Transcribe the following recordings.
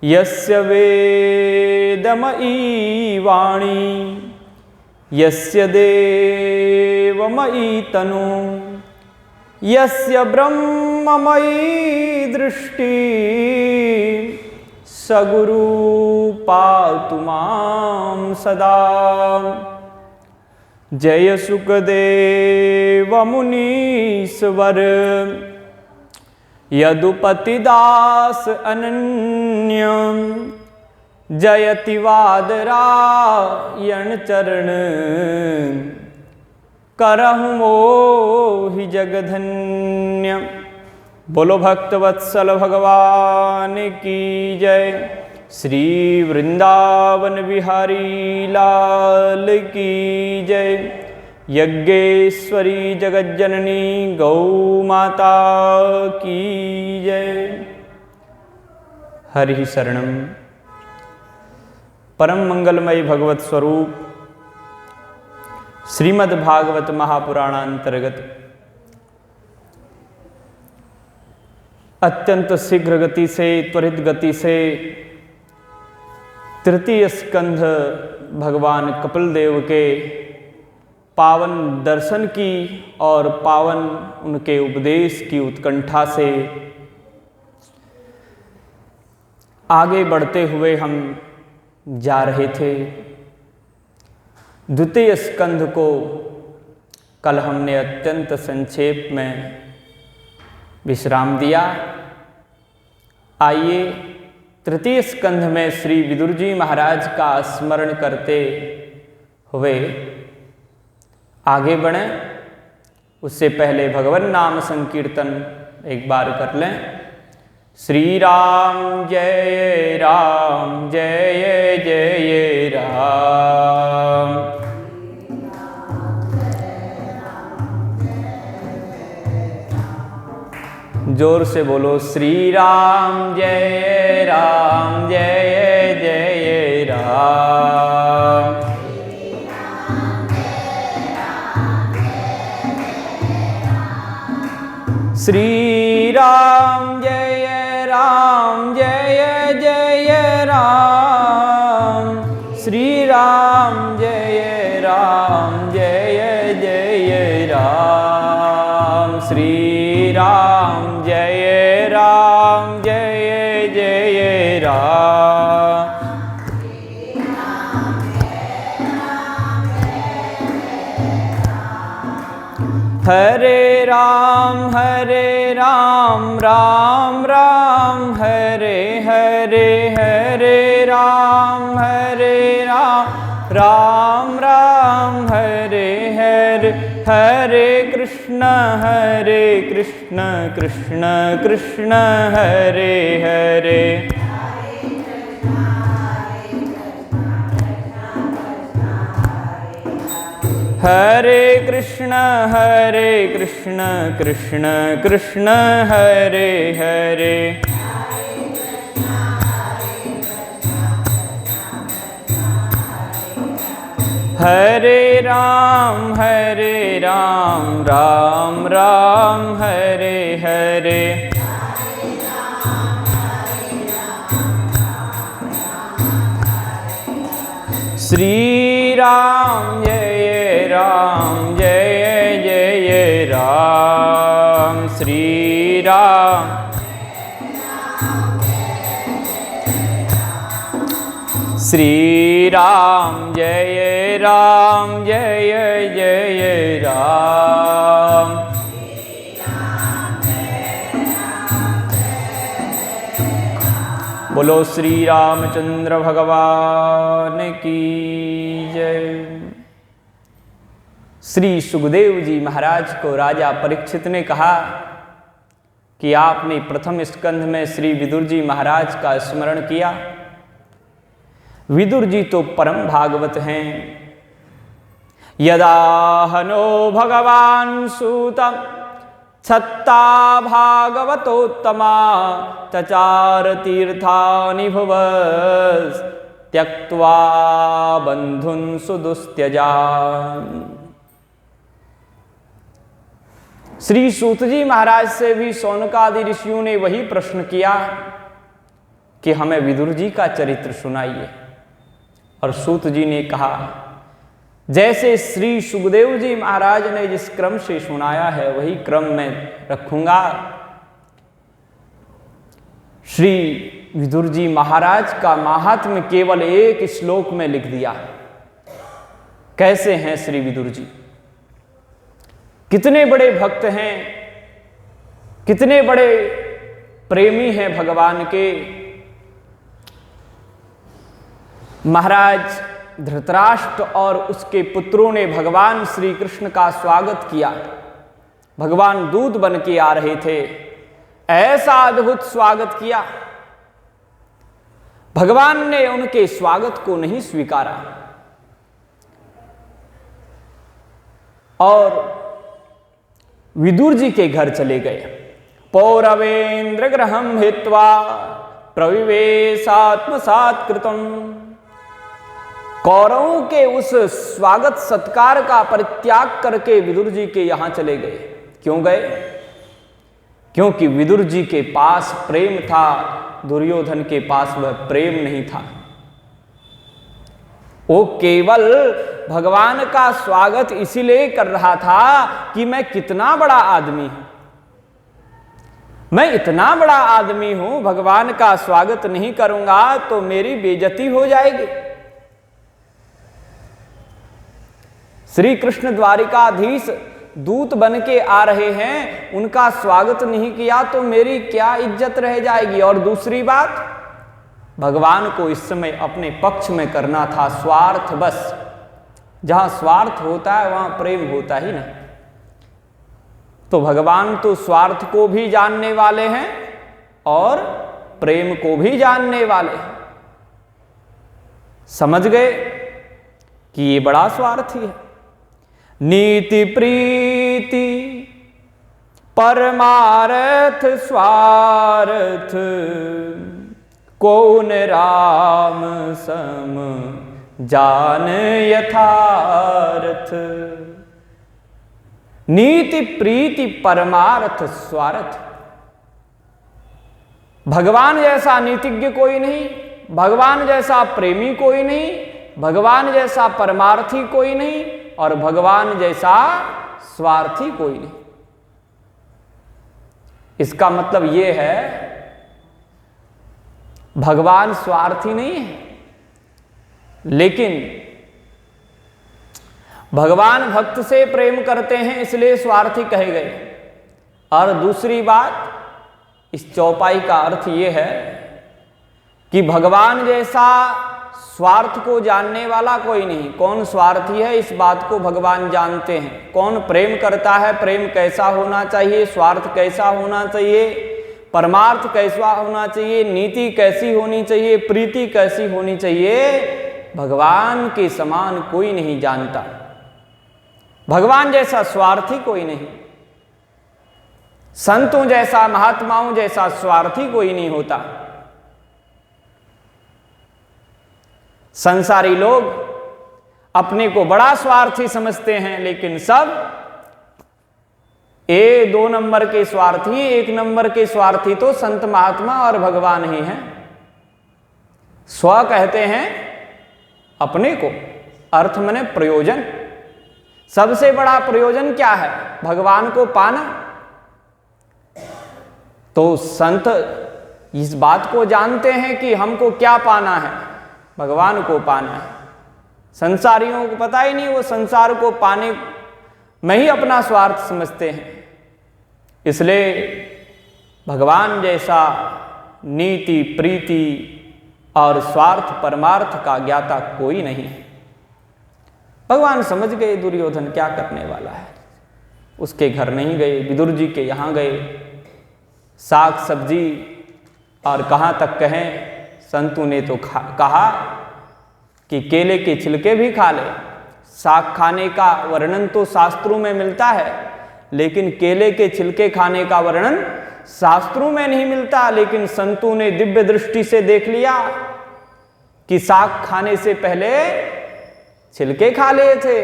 यस्य वेदमयी वाणी यस्य देवमयी तनु यस्य ब्रह्ममयी दृष्टि सगुरु पातु मां सदा। जय सुखदेव मुनीश्वर यदुपतिदास अनन्यं जयति वादरायण चरण करहु मोहि जगधन्य। बोलो भक्तवत्सल भगवान की जय। श्री वृंदावन बिहारी लाल की जय। यज्ञेश्वरी जगज्जननी गौ माता की जय। हरि शरणम। परम मंगलमय भगवत स्वरूप श्रीमद् भागवत महापुराणांतर्गत अत्यंत शीघ्र गति से त्वरित गति से तृतीय स्कंध भगवान कपिल देव के पावन दर्शन की और पावन उनके उपदेश की उत्कंठा से आगे बढ़ते हुए हम जा रहे थे। द्वितीय स्कंध को कल हमने अत्यंत संक्षेप में विश्राम दिया। आइए तृतीय स्कंध में श्री विदुर जी महाराज का स्मरण करते हुए आगे बढ़ें। उससे पहले भगवान नाम संकीर्तन एक बार कर लें। श्री राम जय जय राम। जोर से बोलो श्री राम जय जय राम। श्री राम जय जय राम। श्री राम जय जय राम। श्री राम जय जय राम। हरे राम राम राम हरे हरे हरे राम राम राम हरे हरे हरे कृष्ण कृष्ण कृष्ण हरे हरे हरे कृष्ण कृष्ण कृष्ण हरे हरे हरे राम राम राम हरे हरे श्री राम जय जय राम। श्री राम श्री राम जय जय राम। बोलो श्री रामचंद्र भगवान की जय। श्री सुखदेव जी महाराज को राजा परीक्षित ने कहा कि आपने प्रथम स्कंध में श्री विदुर जी महाराज का स्मरण किया। विदुर जी तो परम भागवत हैं। यदा हनो भगवान सूतम छत्ता भागवतोत्तमा चचार तीर्थानि भुवस् त्यक्त्वा बंधुन् सुदुस्त्यजान्। श्री सूत जी महाराज से भी शौनकादि ऋषियों ने वही प्रश्न किया कि हमें विदुर जी का चरित्र सुनाइए। और सूत जी ने कहा, जैसे श्री सुखदेव जी महाराज ने जिस क्रम से सुनाया है वही क्रम मैं रखूंगा। श्री विदुर जी महाराज का महात्म्य केवल एक श्लोक में लिख दिया। कैसे हैं श्री विदुर जी, कितने बड़े भक्त हैं, कितने बड़े प्रेमी हैं भगवान के। महाराज धृतराष्ट्र और उसके पुत्रों ने भगवान श्री कृष्ण का स्वागत किया। भगवान दूत बन के आ रहे थे, ऐसा अद्भुत स्वागत किया। भगवान ने उनके स्वागत को नहीं स्वीकारा और विदुर जी के घर चले गए। पौरवेन्द्र गृहं हित्वा प्रविवेशात्मसात् कृतम्। कौरवों के उस स्वागत सत्कार का परित्याग करके विदुर जी के यहां चले गए। क्यों गए? क्योंकि विदुर जी के पास प्रेम था, दुर्योधन के पास वह प्रेम नहीं था। वो केवल भगवान का स्वागत इसीलिए कर रहा था कि मैं कितना बड़ा आदमी हूं, मैं इतना बड़ा आदमी हूं, भगवान का स्वागत नहीं करूंगा तो मेरी बेइज्जती हो जाएगी। श्री कृष्ण द्वारिकाधीश दूत बन के आ रहे हैं, उनका स्वागत नहीं किया तो मेरी क्या इज्जत रह जाएगी। और दूसरी बात, भगवान को इस समय अपने पक्ष में करना था, स्वार्थ बस। जहां स्वार्थ होता है वहां प्रेम होता ही नहीं। तो भगवान तो स्वार्थ को भी जानने वाले हैं और प्रेम को भी जानने वाले हैं। समझ गए कि ये बड़ा स्वार्थी है। नीति प्रीति परमार्थ स्वार्थ, कौन राम सम जान यथार्थ। नीति प्रीति परमार्थ स्वार्थ। भगवान जैसा नीतिज्ञ कोई नहीं, भगवान जैसा प्रेमी कोई नहीं, भगवान जैसा परमार्थी कोई नहीं और भगवान जैसा स्वार्थी कोई नहीं। इसका मतलब यह है भगवान स्वार्थी नहीं है, लेकिन भगवान भक्त से प्रेम करते हैं इसलिए स्वार्थी कहे गए। और दूसरी बात, इस चौपाई का अर्थ यह है कि भगवान जैसा स्वार्थ को जानने वाला कोई नहीं। कौन स्वार्थी है इस बात को भगवान जानते हैं। कौन प्रेम करता है, प्रेम कैसा होना चाहिए, स्वार्थ कैसा होना चाहिए, परमार्थ कैसा होना चाहिए, नीति कैसी होनी चाहिए, प्रीति कैसी होनी चाहिए, भगवान के समान कोई नहीं जानता। भगवान जैसा स्वार्थी कोई नहीं, संतों जैसा, महात्माओं जैसा स्वार्थी कोई नहीं होता। संसारी लोग अपने को बड़ा स्वार्थी समझते हैं, लेकिन सब दो नंबर के स्वार्थी, एक नंबर के स्वार्थी तो संत महात्मा और भगवान ही हैं। स्व कहते हैं अपने को, अर्थ माने प्रयोजन। सबसे बड़ा प्रयोजन क्या है? भगवान को पाना। तो संत इस बात को जानते हैं कि हमको क्या पाना है, भगवान को पाना है। संसारियों को पता ही नहीं, वो संसार को पाने में ही अपना स्वार्थ समझते हैं। इसलिए भगवान जैसा नीति प्रीति और स्वार्थ परमार्थ का ज्ञाता कोई नहीं है। भगवान समझ गए दुर्योधन क्या करने वाला है, उसके घर नहीं गए, विदुर जी के यहाँ गए। साग सब्जी और कहाँ तक कहें, संतों ने तो कहा कि केले के छिलके भी खा ले। साग खाने का वर्णन तो शास्त्रों में मिलता है, लेकिन केले के छिलके खाने का वर्णन शास्त्रों में नहीं मिलता। लेकिन संतों ने दिव्य दृष्टि से देख लिया कि साग खाने से पहले छिलके खा लिए थे।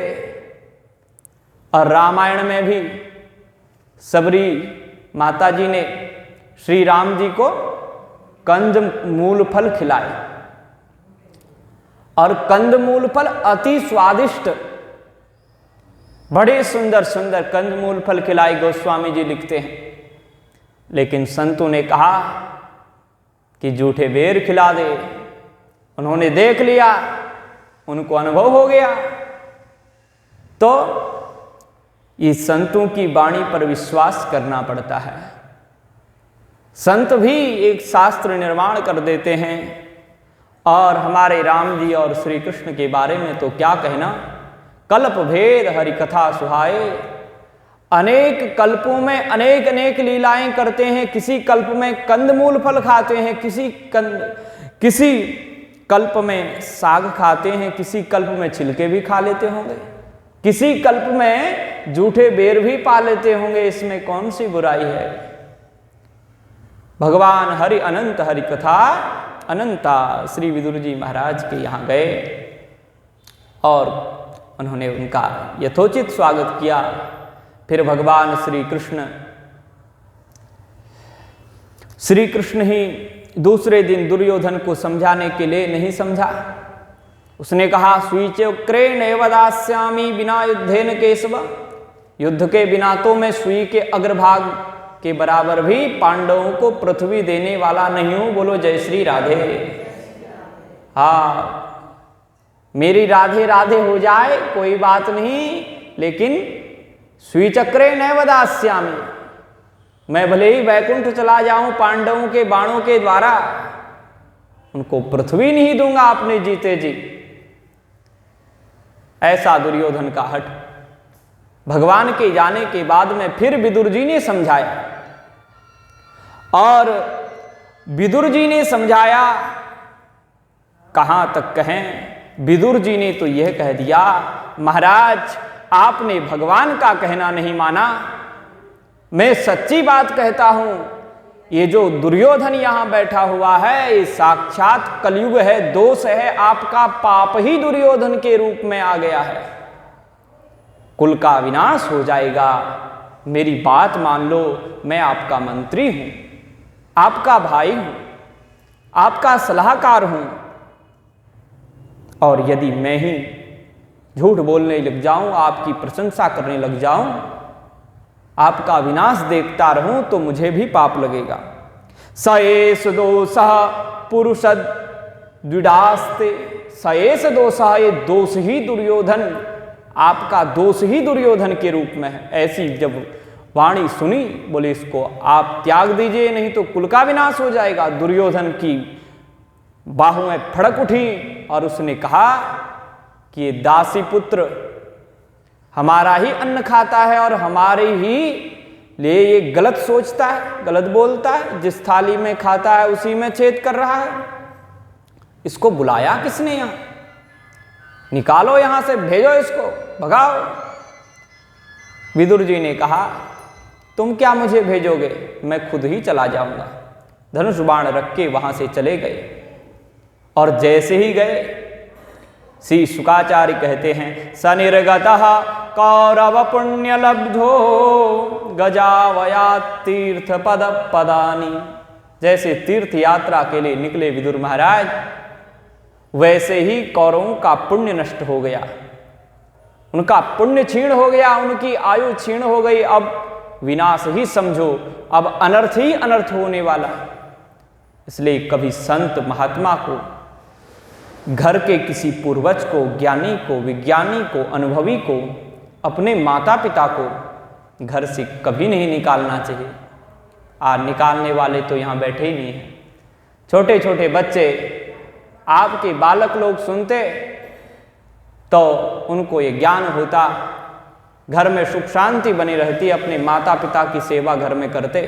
और रामायण में भी सबरी माता जी ने श्री राम जी को कंद मूल फल खिलाए और कंद मूल फल अति स्वादिष्ट, बड़े सुंदर सुंदर कंद मूल फल खिलाए, गोस्वामी जी लिखते हैं। लेकिन संतों ने कहा कि जूठे बेर खिला दे। उन्होंने देख लिया, उनको अनुभव हो गया। तो इस संतों की वाणी पर विश्वास करना पड़ता है। संत भी एक शास्त्र निर्माण कर देते हैं। और हमारे राम जी और श्री कृष्ण के बारे में तो क्या कहना, कल्प भेद हरि कथा सुहाए। अनेक कल्पों में अनेक अनेक लीलाएं करते हैं। किसी कल्प में कंदमूल फल खाते हैं, किसी कल्प में साग खाते हैं, किसी कल्प में छिलके भी खा लेते होंगे, किसी कल्प में जूठे बेर भी पा लेते होंगे। इसमें कौन सी बुराई है? भगवान हरि अनंत हरि कथा अनंता श्री विदुर जी महाराज के यहाँ गए और उन्होंने उनका यथोचित स्वागत किया। फिर भगवान श्री कृष्ण ही दूसरे दिन दुर्योधन को समझाने के लिए नहीं समझा। उसने कहा, स्वीचक्रे नैव दास्यामि बिना युद्धेन केशव। युद्ध के बिना तो मैं सुई के अग्रभाग के बराबर भी पांडवों को पृथ्वी देने वाला नहीं हूं। बोलो जय श्री राधे। हाँ, मेरी राधे राधे हो जाए कोई बात नहीं, लेकिन स्वीचक्रे नैव दास्यामि, मैं भले ही वैकुंठ चला जाऊं पांडवों के बाणों के द्वारा, उनको पृथ्वी नहीं दूंगा अपने जीते जी। ऐसा दुर्योधन का हठ। भगवान के जाने के बाद में फिर विदुर जी ने समझाया, और विदुर जी ने समझाया, कहां तक कहें। विदुर जी ने तो यह कह दिया, महाराज आपने भगवान का कहना नहीं माना। मैं सच्ची बात कहता हूं, ये जो दुर्योधन यहां बैठा हुआ है, ये साक्षात कलयुग है, दोष है, आपका पाप ही दुर्योधन के रूप में आ गया है। कुल का विनाश हो जाएगा। मेरी बात मान लो, मैं आपका मंत्री हूं, आपका भाई हूं, आपका सलाहकार हूं, और यदि मैं ही झूठ बोलने लग जाऊं, आपकी प्रशंसा करने लग जाऊं, आपका विनाश देखता रहूं, तो मुझे भी पाप लगेगा। सएस दोषः पुरुषद द्विडास्ते। सएस दोषः, ये दोष ही दुर्योधन, आपका दोष ही दुर्योधन के रूप में है। ऐसी जब वाणी सुनी, बोले इसको आप त्याग दीजिए, नहीं तो कुल का विनाश हो जाएगा। दुर्योधन की बाहुएं फड़क उठी और उसने कहा कि ये दासी पुत्र हमारा ही अन्न खाता है और हमारे ही लिए ये गलत सोचता है, गलत बोलता है। जिस थाली में खाता है उसी में छेद कर रहा है। इसको बुलाया किसने यहां? निकालो यहां से, भेजो इसको, भगाओ। विदुर जी ने कहा, तुम क्या मुझे भेजोगे, मैं खुद ही चला जाऊंगा। धनुष बाण रख के वहां से चले गए। और जैसे ही गए, श्री शुकाचार्य कहते हैं, सनिर्गतः कौरव पुण्य लब्धो गजावया तीर्थ पद पदानी। जैसे तीर्थ यात्रा के लिए निकले विदुर महाराज, वैसे ही कौरवों का पुण्य नष्ट हो गया, उनका पुण्य क्षीण हो गया, उनकी आयु क्षीण हो गई। अब विनाश ही समझो, अब अनर्थ ही अनर्थ होने वाला। इसलिए कभी संत महात्मा को, घर के किसी पूर्वज को, ज्ञानी को, विज्ञानी को, अनुभवी को, अपने माता पिता को घर से कभी नहीं निकालना चाहिए। आज निकालने वाले तो यहाँ बैठे ही नहीं हैं। छोटे छोटे बच्चे, आपके बालक लोग सुनते तो उनको ये ज्ञान होता, घर में सुख शांति बनी रहती, अपने माता पिता की सेवा घर में करते,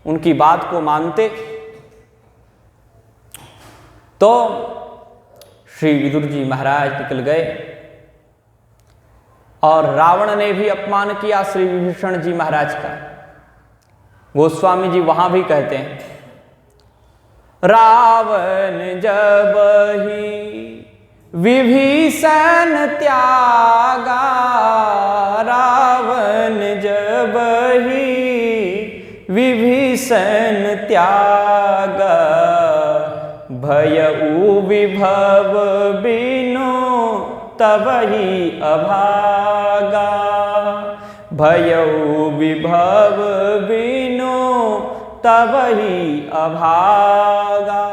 उनकी बात को मानते। तो श्री विदुर जी महाराज निकल गए और रावण ने भी अपमान किया श्री विभीषण जी महाराज का। गोस्वामी जी वहां भी कहते हैं, रावण जब ही विभीषण त्यागा रावण जब ही विभीषण त्यागा भयउ विभव बिनु तबहि अभागा भयउ विभव बिनु तबहि अभागा।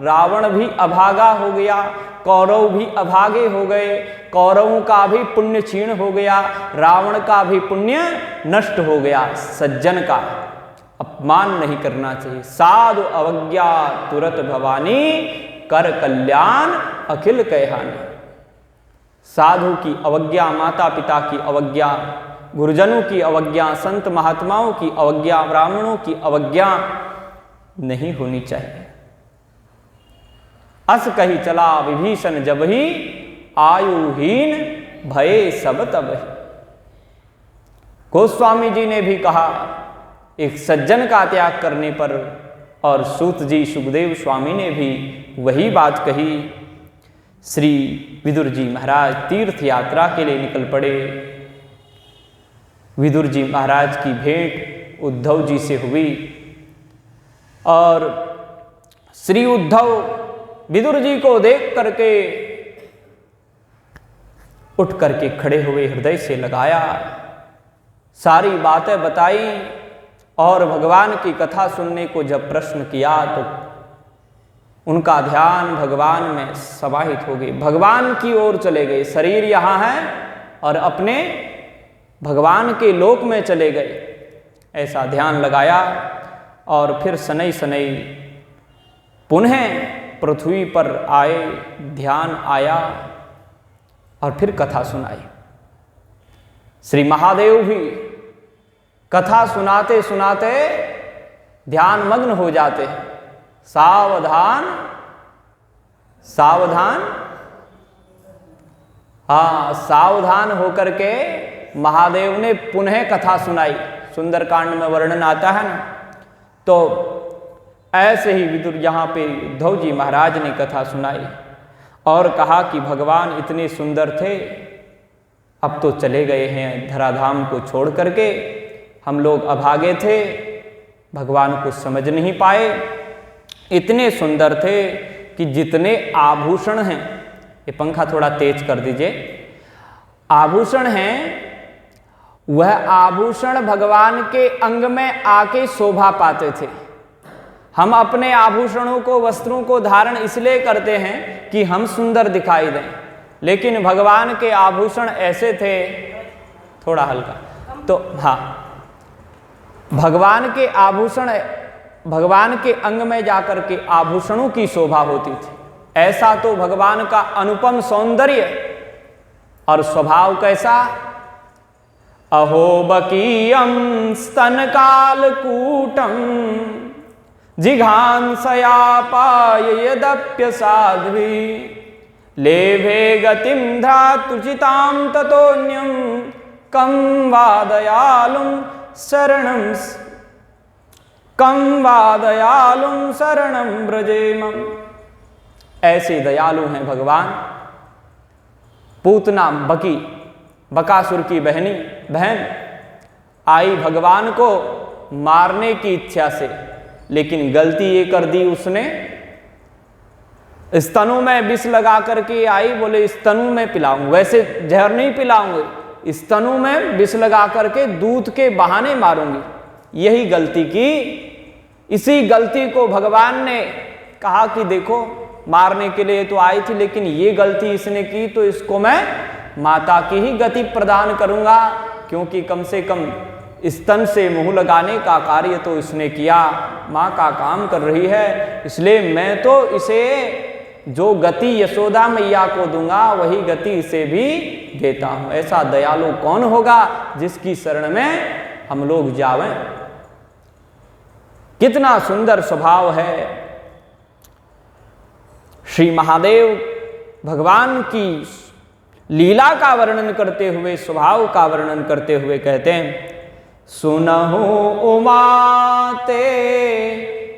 रावण भी अभागा हो गया, कौरव भी अभागे हो गए, कौरवों का भी पुण्य क्षीण हो गया, रावण का भी पुण्य नष्ट हो गया। सज्जन का अपमान नहीं करना चाहिए। साधु अवज्ञा तुरत भवानी कर कल्याण अखिल कहानी। साधु की अवज्ञा, माता पिता की अवज्ञा, गुरुजनों की अवज्ञा, संत महात्माओं की अवज्ञा, ब्राह्मणों की अवज्ञा नहीं होनी चाहिए। अस कही चला विभीषण जब ही आयुहीन भये सब तब ही। गोस्वामी जी ने भी कहा एक सज्जन का त्याग करने पर, और सूत जी सुखदेव स्वामी ने भी वही बात कही। श्री विदुर जी महाराज तीर्थ यात्रा के लिए निकल पड़े। विदुर जी महाराज की भेंट उद्धव जी से हुई और श्री उद्धव विदुर जी को देख करके उठ करके खड़े हुए, हृदय से लगाया, सारी बातें बताई और भगवान की कथा सुनने को जब प्रश्न किया तो उनका ध्यान भगवान में समाहित हो गई, भगवान की ओर चले गए। शरीर यहाँ है और अपने भगवान के लोक में चले गए, ऐसा ध्यान लगाया और फिर शनै शनै पुनः पृथ्वी पर आए, ध्यान आया और फिर कथा सुनाई। श्री महादेव भी कथा सुनाते सुनाते ध्यान मग्न हो जाते हैं। सावधान सावधान, हाँ, सावधान होकर के महादेव ने पुनः कथा सुनाई। सुंदरकांड में वर्णन आता है ना, तो ऐसे ही विदुर यहाँ पे उद्धव जी महाराज ने कथा सुनाई और कहा कि भगवान इतने सुंदर थे, अब तो चले गए हैं धराधाम को छोड़ करके। हम लोग अभागे थे, भगवान को समझ नहीं पाए। इतने सुंदर थे कि जितने आभूषण हैं, ये पंखा थोड़ा तेज कर दीजिए, आभूषण हैं, वह आभूषण भगवान के अंग में आके शोभा पाते थे। हम अपने आभूषणों को, वस्त्रों को धारण इसलिए करते हैं कि हम सुंदर दिखाई दें, लेकिन भगवान के आभूषण ऐसे थे, थोड़ा हल्का, तो हाँ, भगवान के आभूषण, भगवान के अंग में जाकर के आभूषणों की शोभा होती थी। ऐसा तो भगवान का अनुपम सौंदर्य और स्वभाव कैसा। अहो बकीयम स्तन कालकूटम जिघांसयापाय यदप्य साध्वी लेभे गतिम धातुचितां ततोन्यम कं वादयालुं शरणं व्रजेमम्। ऐसे दयालु हैं भगवान। पूतना बकी, बकासुर की बहन आई भगवान को मारने की इच्छा से, लेकिन गलती ये कर दी उसने, स्तनों में विष लगा करके आई, बोले स्तनों में पिलाऊं, वैसे जहर नहीं पिलाऊंगी, स्तनों में विष लगा करके दूध के बहाने मारूंगी। यही गलती की। इसी गलती को भगवान ने कहा कि देखो मारने के लिए तो आई थी, लेकिन ये गलती इसने की तो इसको मैं माता की ही गति प्रदान करूंगा, क्योंकि कम से कम स्तन से मुंह लगाने का कार्य तो इसने किया, माँ का काम कर रही है, इसलिए मैं तो इसे जो गति यशोदा मैया को दूंगा वही गति इसे भी देता हूं। ऐसा दयालु कौन होगा जिसकी शरण में हम लोग जावें। कितना सुंदर स्वभाव है। श्री महादेव भगवान की लीला का वर्णन करते हुए, स्वभाव का वर्णन करते हुए कहते हैं, सुनहु उमाते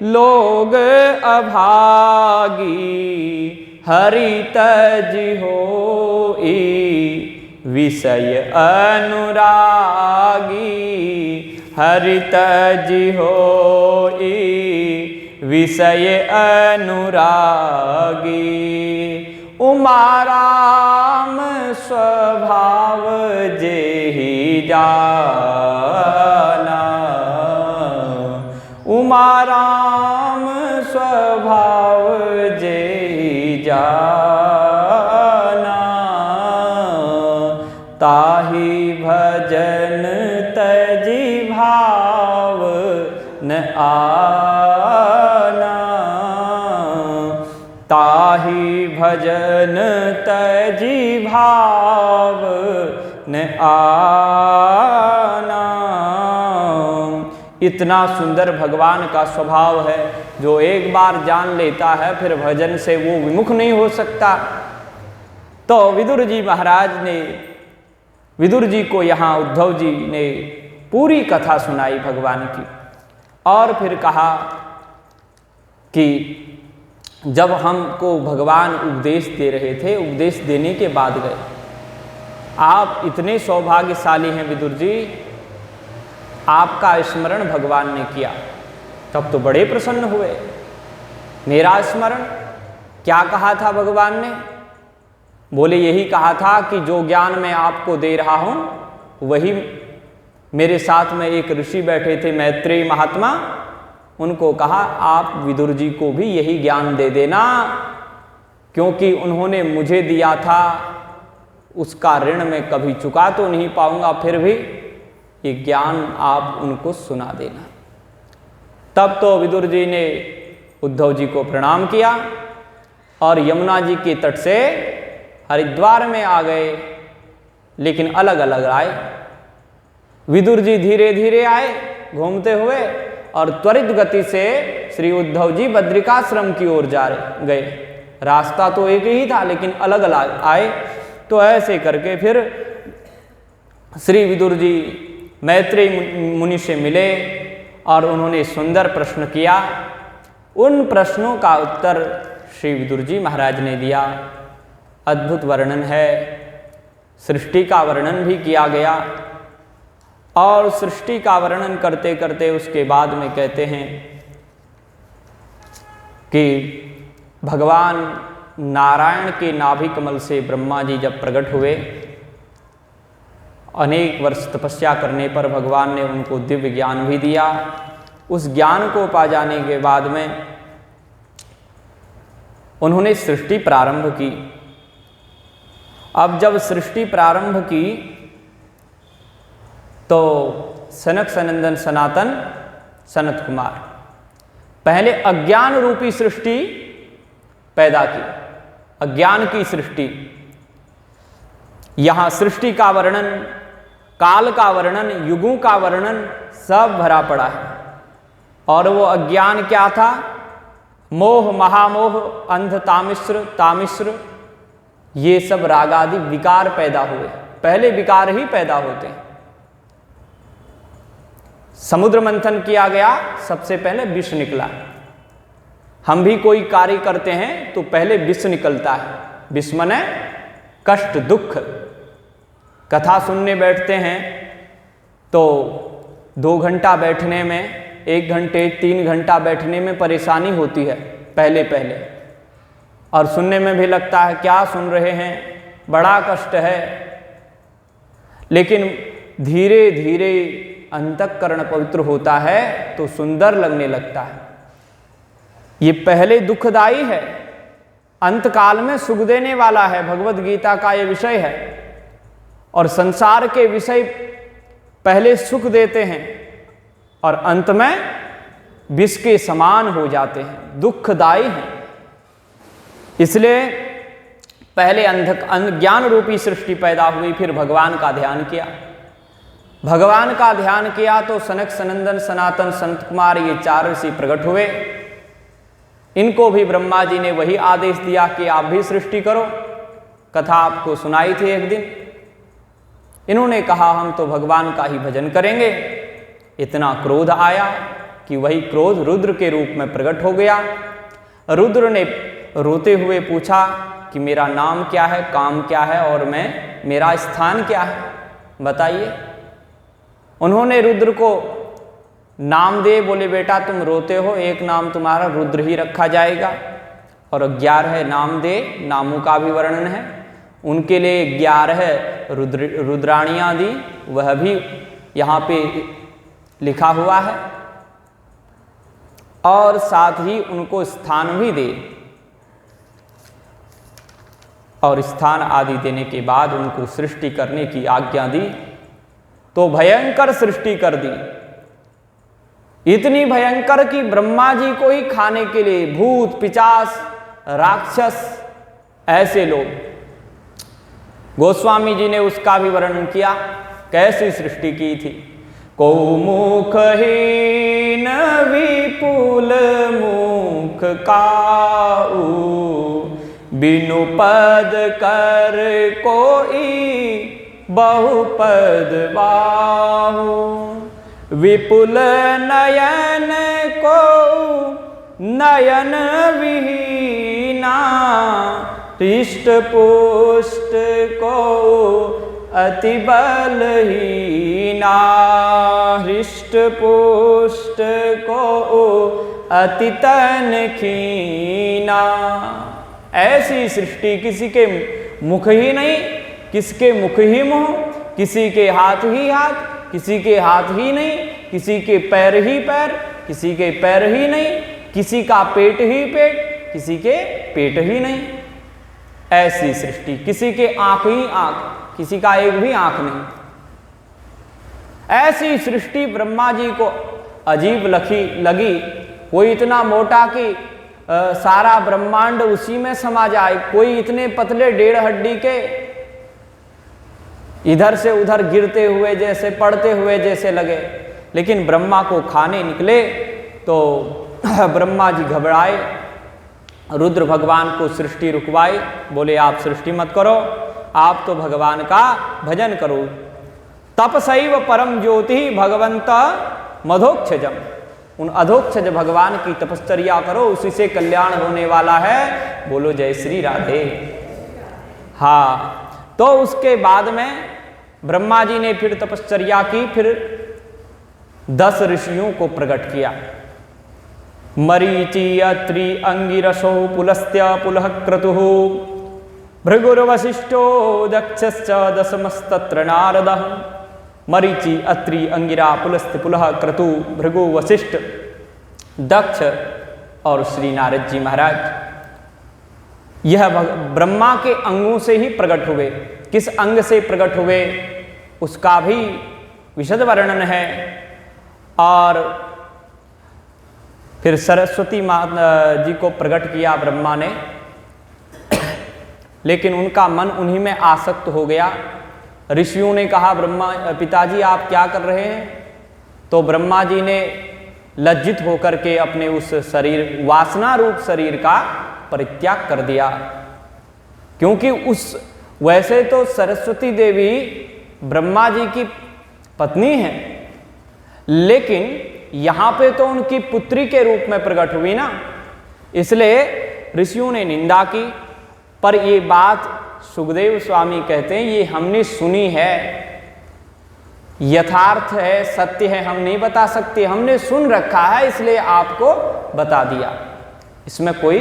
लोग अभागी हरि तजि होई विषय अनुरागी, हरि तजि होई विषय अनुरागी। उमा राम स्वभाव जेहि जाना, उमा राम स्वभाव जेहि जाना, ताहि भजन तजि भाव न आना, ताहि भजन तजि भाव न आना। इतना सुंदर भगवान का स्वभाव है, जो एक बार जान लेता है फिर भजन से वो विमुख नहीं हो सकता। तो विदुर जी महाराज ने, विदुर जी को यहाँ उद्धव जी ने पूरी कथा सुनाई भगवान की, और फिर कहा कि जब हमको भगवान उपदेश दे रहे थे, उपदेश देने के बाद गए, आप इतने सौभाग्यशाली हैं विदुर जी, आपका स्मरण भगवान ने किया। तब तो बड़े प्रसन्न हुए। मेरा स्मरण क्या कहा था भगवान ने? बोले यही कहा था कि जो ज्ञान मैं आपको दे रहा हूँ वही, मेरे साथ में एक ऋषि बैठे थे मैत्रेय महात्मा, उनको कहा आप विदुर जी को भी यही ज्ञान दे देना, क्योंकि उन्होंने मुझे दिया था, उसका ऋण मैं कभी चुका तो नहीं पाऊंगा, फिर भी ये ज्ञान आप उनको सुना देना। तब तो विदुर जी ने उद्धव जी को प्रणाम किया और यमुना जी के तट से हरिद्वार में आ गए, लेकिन अलग अलग आए। विदुर जी धीरे धीरे आए घूमते हुए, और त्वरित गति से श्री उद्धव जी बद्रिकाश्रम की ओर जा गए। रास्ता तो एक ही था लेकिन अलग अलग आए। तो ऐसे करके फिर श्री विदुर जी मैत्रेय मुनि से मिले और उन्होंने सुंदर प्रश्न किया। उन प्रश्नों का उत्तर श्री विदुर जी महाराज ने दिया। अद्भुत वर्णन है, सृष्टि का वर्णन भी किया गया, और सृष्टि का वर्णन करते करते उसके बाद में कहते हैं कि भगवान नारायण के नाभि कमल से ब्रह्मा जी जब प्रकट हुए, अनेक वर्ष तपस्या करने पर भगवान ने उनको दिव्य ज्ञान भी दिया। उस ज्ञान को पा जाने के बाद में उन्होंने सृष्टि प्रारंभ की। अब जब सृष्टि प्रारंभ की तो सनक सनंदन सनातन सनत कुमार पहले अज्ञान रूपी सृष्टि पैदा की, अज्ञान की सृष्टि। यहां सृष्टि का वर्णन, काल का वर्णन, युगों का वर्णन सब भरा पड़ा है। और वो अज्ञान क्या था? मोह, महामोह, अंध तामिश्र, तामिश्र, ये सब रागादि विकार पैदा हुए। पहले विकार ही पैदा होते हैं। समुद्र मंथन किया गया, सबसे पहले विष निकला। हम भी कोई कार्य करते हैं तो पहले विष निकलता है। विष माने कष्ट, दुख। कथा सुनने बैठते हैं तो 2 घंटा बैठने में, 1 घंटे 3 घंटा बैठने में परेशानी होती है पहले पहले, और सुनने में भी लगता है क्या सुन रहे हैं, बड़ा कष्ट है। लेकिन धीरे धीरे अंतःकरण पवित्र होता है तो सुंदर लगने लगता है। ये पहले दुखदाई है, अंतकाल में सुख देने वाला है। भगवत गीता का ये विषय है। और संसार के विषय पहले सुख देते हैं और अंत में विष के समान हो जाते हैं, दुखदाई हैं। इसलिए पहले ज्ञान रूपी सृष्टि पैदा हुई, फिर भगवान का ध्यान किया। भगवान का ध्यान किया तो सनक सनंदन सनातन संत कुमार ये 4 ऋषि प्रकट हुए। इनको भी ब्रह्मा जी ने वही आदेश दिया कि आप भी सृष्टि करो। कथा आपको सुनाई थी एक दिन। इन्होंने कहा हम तो भगवान का ही भजन करेंगे। इतना क्रोध आया कि वही क्रोध रुद्र के रूप में प्रकट हो गया। रुद्र ने रोते हुए पूछा कि मेरा नाम क्या है, काम क्या है और मेरा स्थान क्या है, बताइए। उन्होंने रुद्र को नाम दे, बोले बेटा तुम रोते हो, एक नाम तुम्हारा रुद्र ही रखा जाएगा। और 11 नाम दे, नामों का भी वर्णन है। उनके लिए 11 रुद्राणियाँ दी, वह भी यहाँ पे लिखा हुआ है। और साथ ही उनको स्थान भी दे, और स्थान आदि देने के बाद उनको सृष्टि करने की आज्ञा दी। तो भयंकर सृष्टि कर दी, इतनी भयंकर कि ब्रह्मा जी को ही खाने के लिए भूत, पिशाच, राक्षस, ऐसे लोग। गोस्वामी जी ने उसका भी वर्णन किया, कैसी सृष्टि की थी। को मुखहीन विपुल मुख काऊ, बिनु पद कर कोई बहुपद बाहु। विपुल नयन को नयन विहीना, हृष्ट पुष्ट को अति बलहीना। हृष्ट पुष्ट को अति तनखीना। ऐसी सृष्टि, किसी के मुख ही नहीं, किसके मुख ही मुंह, किसी के हाथ ही हाथ, किसी के हाथ ही नहीं, किसी के पैर ही पैर, किसी के पैर ही नहीं, किसी का पेट ही पेट, किसी के पेट ही नहीं। ऐसी सृष्टि, किसी के आंख ही आंख, किसी का एक भी आंख नहीं। ऐसी सृष्टि ब्रह्मा जी को अजीब लगी। कोई इतना मोटा कि सारा ब्रह्मांड उसी में समा जाए, कोई इतने पतले 1.5 हड्डी के इधर से उधर गिरते हुए जैसे, पड़ते हुए जैसे लगे। लेकिन ब्रह्मा को खाने निकले तो ब्रह्मा जी घबराए, रुद्र भगवान को सृष्टि रुकवाए, बोले आप सृष्टि मत करो, आप तो भगवान का भजन करो। तपसैव परम ज्योति भगवंत मधोक्षजम, उन अधोक्षज भगवान की तपश्चर्या करो, उसी से कल्याण होने वाला है। बोलो जय श्री राधे। हाँ, तो उसके बाद में ब्रह्मा जी ने फिर तपश्चर्या की, फिर 10 ऋषियों को प्रकट किया। मरीचि अत्रि अंगिरसो पुलस्त्य पुलह क्रतुः, भृगुर्वसिष्ठो दक्षश्च दशमस्तत्र नारदः। मरीचि अत्रि अंगिरा पुलस्त्य पुलह क्रतु, भृगु, वशिष्ठ, दक्ष और श्री नारद जी महाराज, यह ब्रह्मा के अंगों से ही प्रकट हुए। किस अंग से प्रकट हुए उसका भी विशद वर्णन है। और फिर सरस्वती माता जी को प्रकट किया ब्रह्मा ने, लेकिन उनका मन उन्हीं में आसक्त हो गया। ऋषियों ने कहा ब्रह्मा पिताजी आप क्या कर रहे हैं? तो ब्रह्मा जी ने लज्जित होकर के अपने उस शरीर, वासना रूप शरीर का परित्याग कर दिया। क्योंकि वैसे तो सरस्वती देवी ब्रह्मा जी की पत्नी है, लेकिन यहाँ पे तो उनकी पुत्री के रूप में प्रकट हुई ना, इसलिए ऋषियों ने निंदा की। पर ये बात सुखदेव स्वामी कहते हैं ये हमने सुनी है, यथार्थ है, सत्य है, हम नहीं बता सकते, हमने सुन रखा है इसलिए आपको बता दिया, इसमें कोई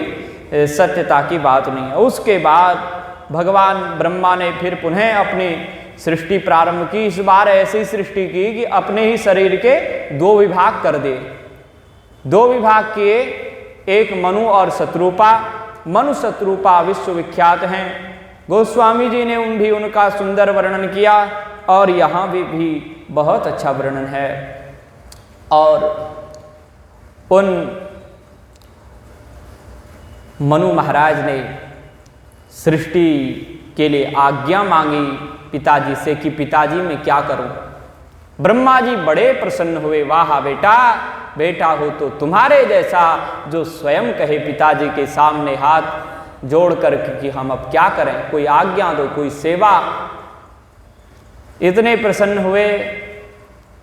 सत्यता की बात नहीं है। उसके बाद भगवान ब्रह्मा ने फिर पुनः अपनी सृष्टि प्रारंभ की। इस बार ऐसी सृष्टि की कि अपने ही शरीर के 2 विभाग कर दे। 2 विभाग किए, एक मनु और शत्रुपा। मनु शत्रुपा विश्वविख्यात हैं, गोस्वामी जी ने भी उनका सुंदर वर्णन किया और यहाँ भी बहुत अच्छा वर्णन है। और उन मनु महाराज ने सृष्टि के लिए आज्ञा मांगी पिताजी से कि पिताजी मैं क्या करूं। ब्रह्मा जी बड़े प्रसन्न हुए, वाह बेटा, बेटा हो तो तुम्हारे जैसा जो स्वयं कहे पिताजी के सामने हाथ जोड़ कर कि हम अब क्या करें, कोई आज्ञा दो, कोई सेवा। इतने प्रसन्न हुए,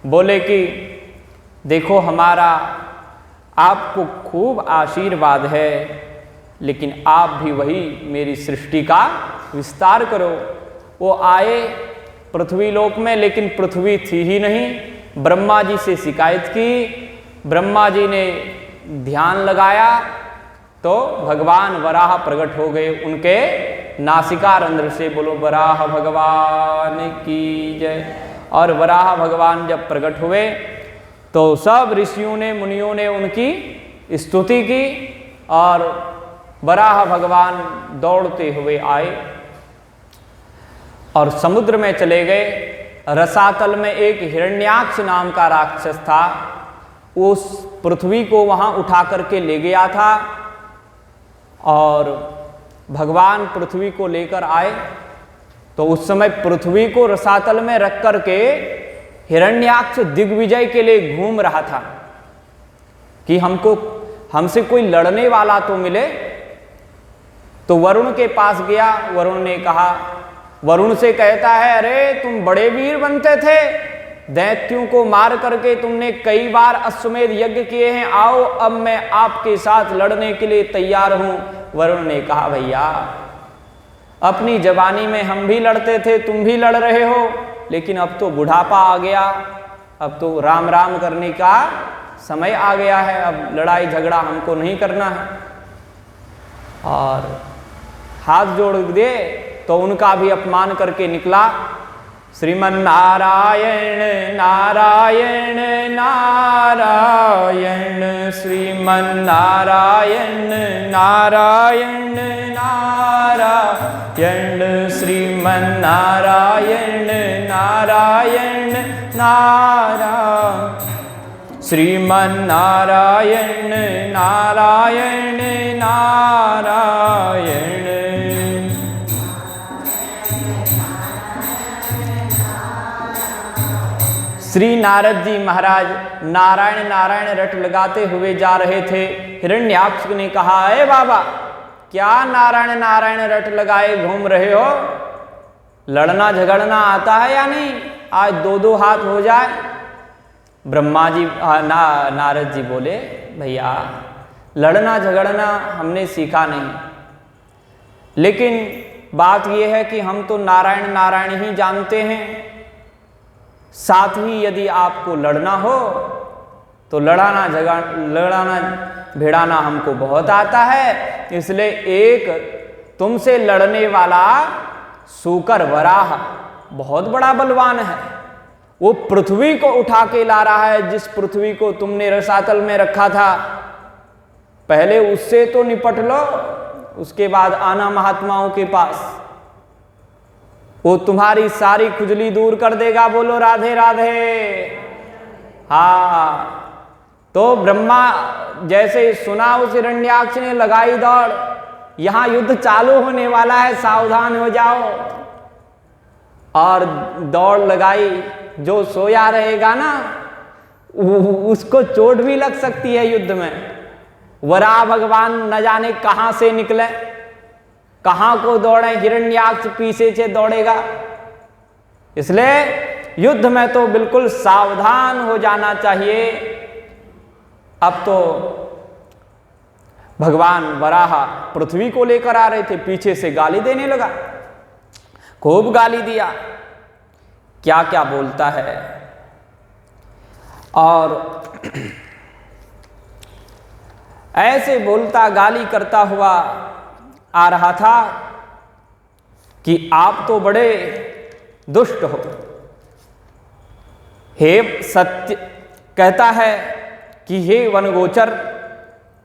बोले कि देखो हमारा आपको खूब आशीर्वाद है, लेकिन आप भी वही मेरी सृष्टि का विस्तार करो। वो आए पृथ्वी लोक में, लेकिन पृथ्वी थी ही नहीं। ब्रह्मा जी से शिकायत की, ब्रह्मा जी ने ध्यान लगाया तो भगवान वराह प्रकट हो गए उनके नासिका रंध्र से। बोलो वराह भगवान की जय। और वराह भगवान जब प्रकट हुए तो सब ऋषियों ने, मुनियों ने उनकी स्तुति की और वराह भगवान दौड़ते हुए आए और समुद्र में चले गए। रसातल में एक हिरण्याक्ष नाम का राक्षस था, उस पृथ्वी को वहां उठा करके ले गया था और भगवान पृथ्वी को लेकर आए तो उस समय पृथ्वी को रसातल में रख करके हिरण्याक्ष दिग्विजय के लिए घूम रहा था कि हमसे कोई लड़ने वाला तो मिले। तो वरुण के पास गया, वरुण ने कहा, वरुण से कहता है, अरे तुम बड़े वीर बनते थे, दैत्यों को मार करके तुमने कई बार अश्वमेध यज्ञ किए हैं, आओ अब मैं आपके साथ लड़ने के लिए तैयार हूं। वरुण ने कहा, भैया अपनी जवानी में हम भी लड़ते थे, तुम भी लड़ रहे हो, लेकिन अब तो बुढ़ापा आ गया, अब तो राम राम करने का समय आ गया है, अब लड़ाई झगड़ा हमको नहीं करना है। और हाथ जोड़ दे तो उनका भी अपमान करके निकला। श्रीमन नारायण नारायण नारायण, श्रीमन नारायण नारायण नारायण, श्रीमन नारायण नारायण नारायण, श्रीमन नारायण नारायण नारायण। श्री नारद जी महाराज नारायण नारायण रट लगाते हुए जा रहे थे। हिरण्याक्ष ने कहा, अरे बाबा क्या नारायण नारायण रट लगाए घूम रहे हो, लड़ना झगड़ना आता है या नहीं, आज दो दो हाथ हो जाए। ब्रह्मा जी नारद जी बोले, भैया लड़ना झगड़ना हमने सीखा नहीं, लेकिन बात यह है कि हम तो नारायण नारायण ही जानते हैं, साथ ही यदि आपको लड़ना हो तो लड़ाना भिड़ाना हमको बहुत आता है, इसलिए एक तुमसे लड़ने वाला सूकर वराह बहुत बड़ा बलवान है, वो पृथ्वी को उठा के ला रहा है, जिस पृथ्वी को तुमने रसातल में रखा था, पहले उससे तो निपट लो, उसके बाद आना महात्माओं के पास, वो तुम्हारी सारी खुजली दूर कर देगा। बोलो राधे राधे। हाँ, तो ब्रह्मा जैसे सुना उस हिरण्याक्ष ने लगाई दौड़, यहां युद्ध चालू होने वाला है, सावधान हो जाओ। और दौड़ लगाई, जो सोया रहेगा ना उसको चोट भी लग सकती है युद्ध में। वराह भगवान न जाने कहां से निकले, कहां को दौड़े, हिरण्याक्ष पीछे से दौड़ेगा, इसलिए युद्ध में तो बिल्कुल सावधान हो जाना चाहिए। अब तो भगवान वराह पृथ्वी को लेकर आ रहे थे, पीछे से गाली देने लगा, खूब गाली दिया, क्या क्या बोलता है। और ऐसे बोलता गाली करता हुआ आ रहा था कि आप तो बड़े दुष्ट हो। हे सत्य कहता है कि हे वनगोचर,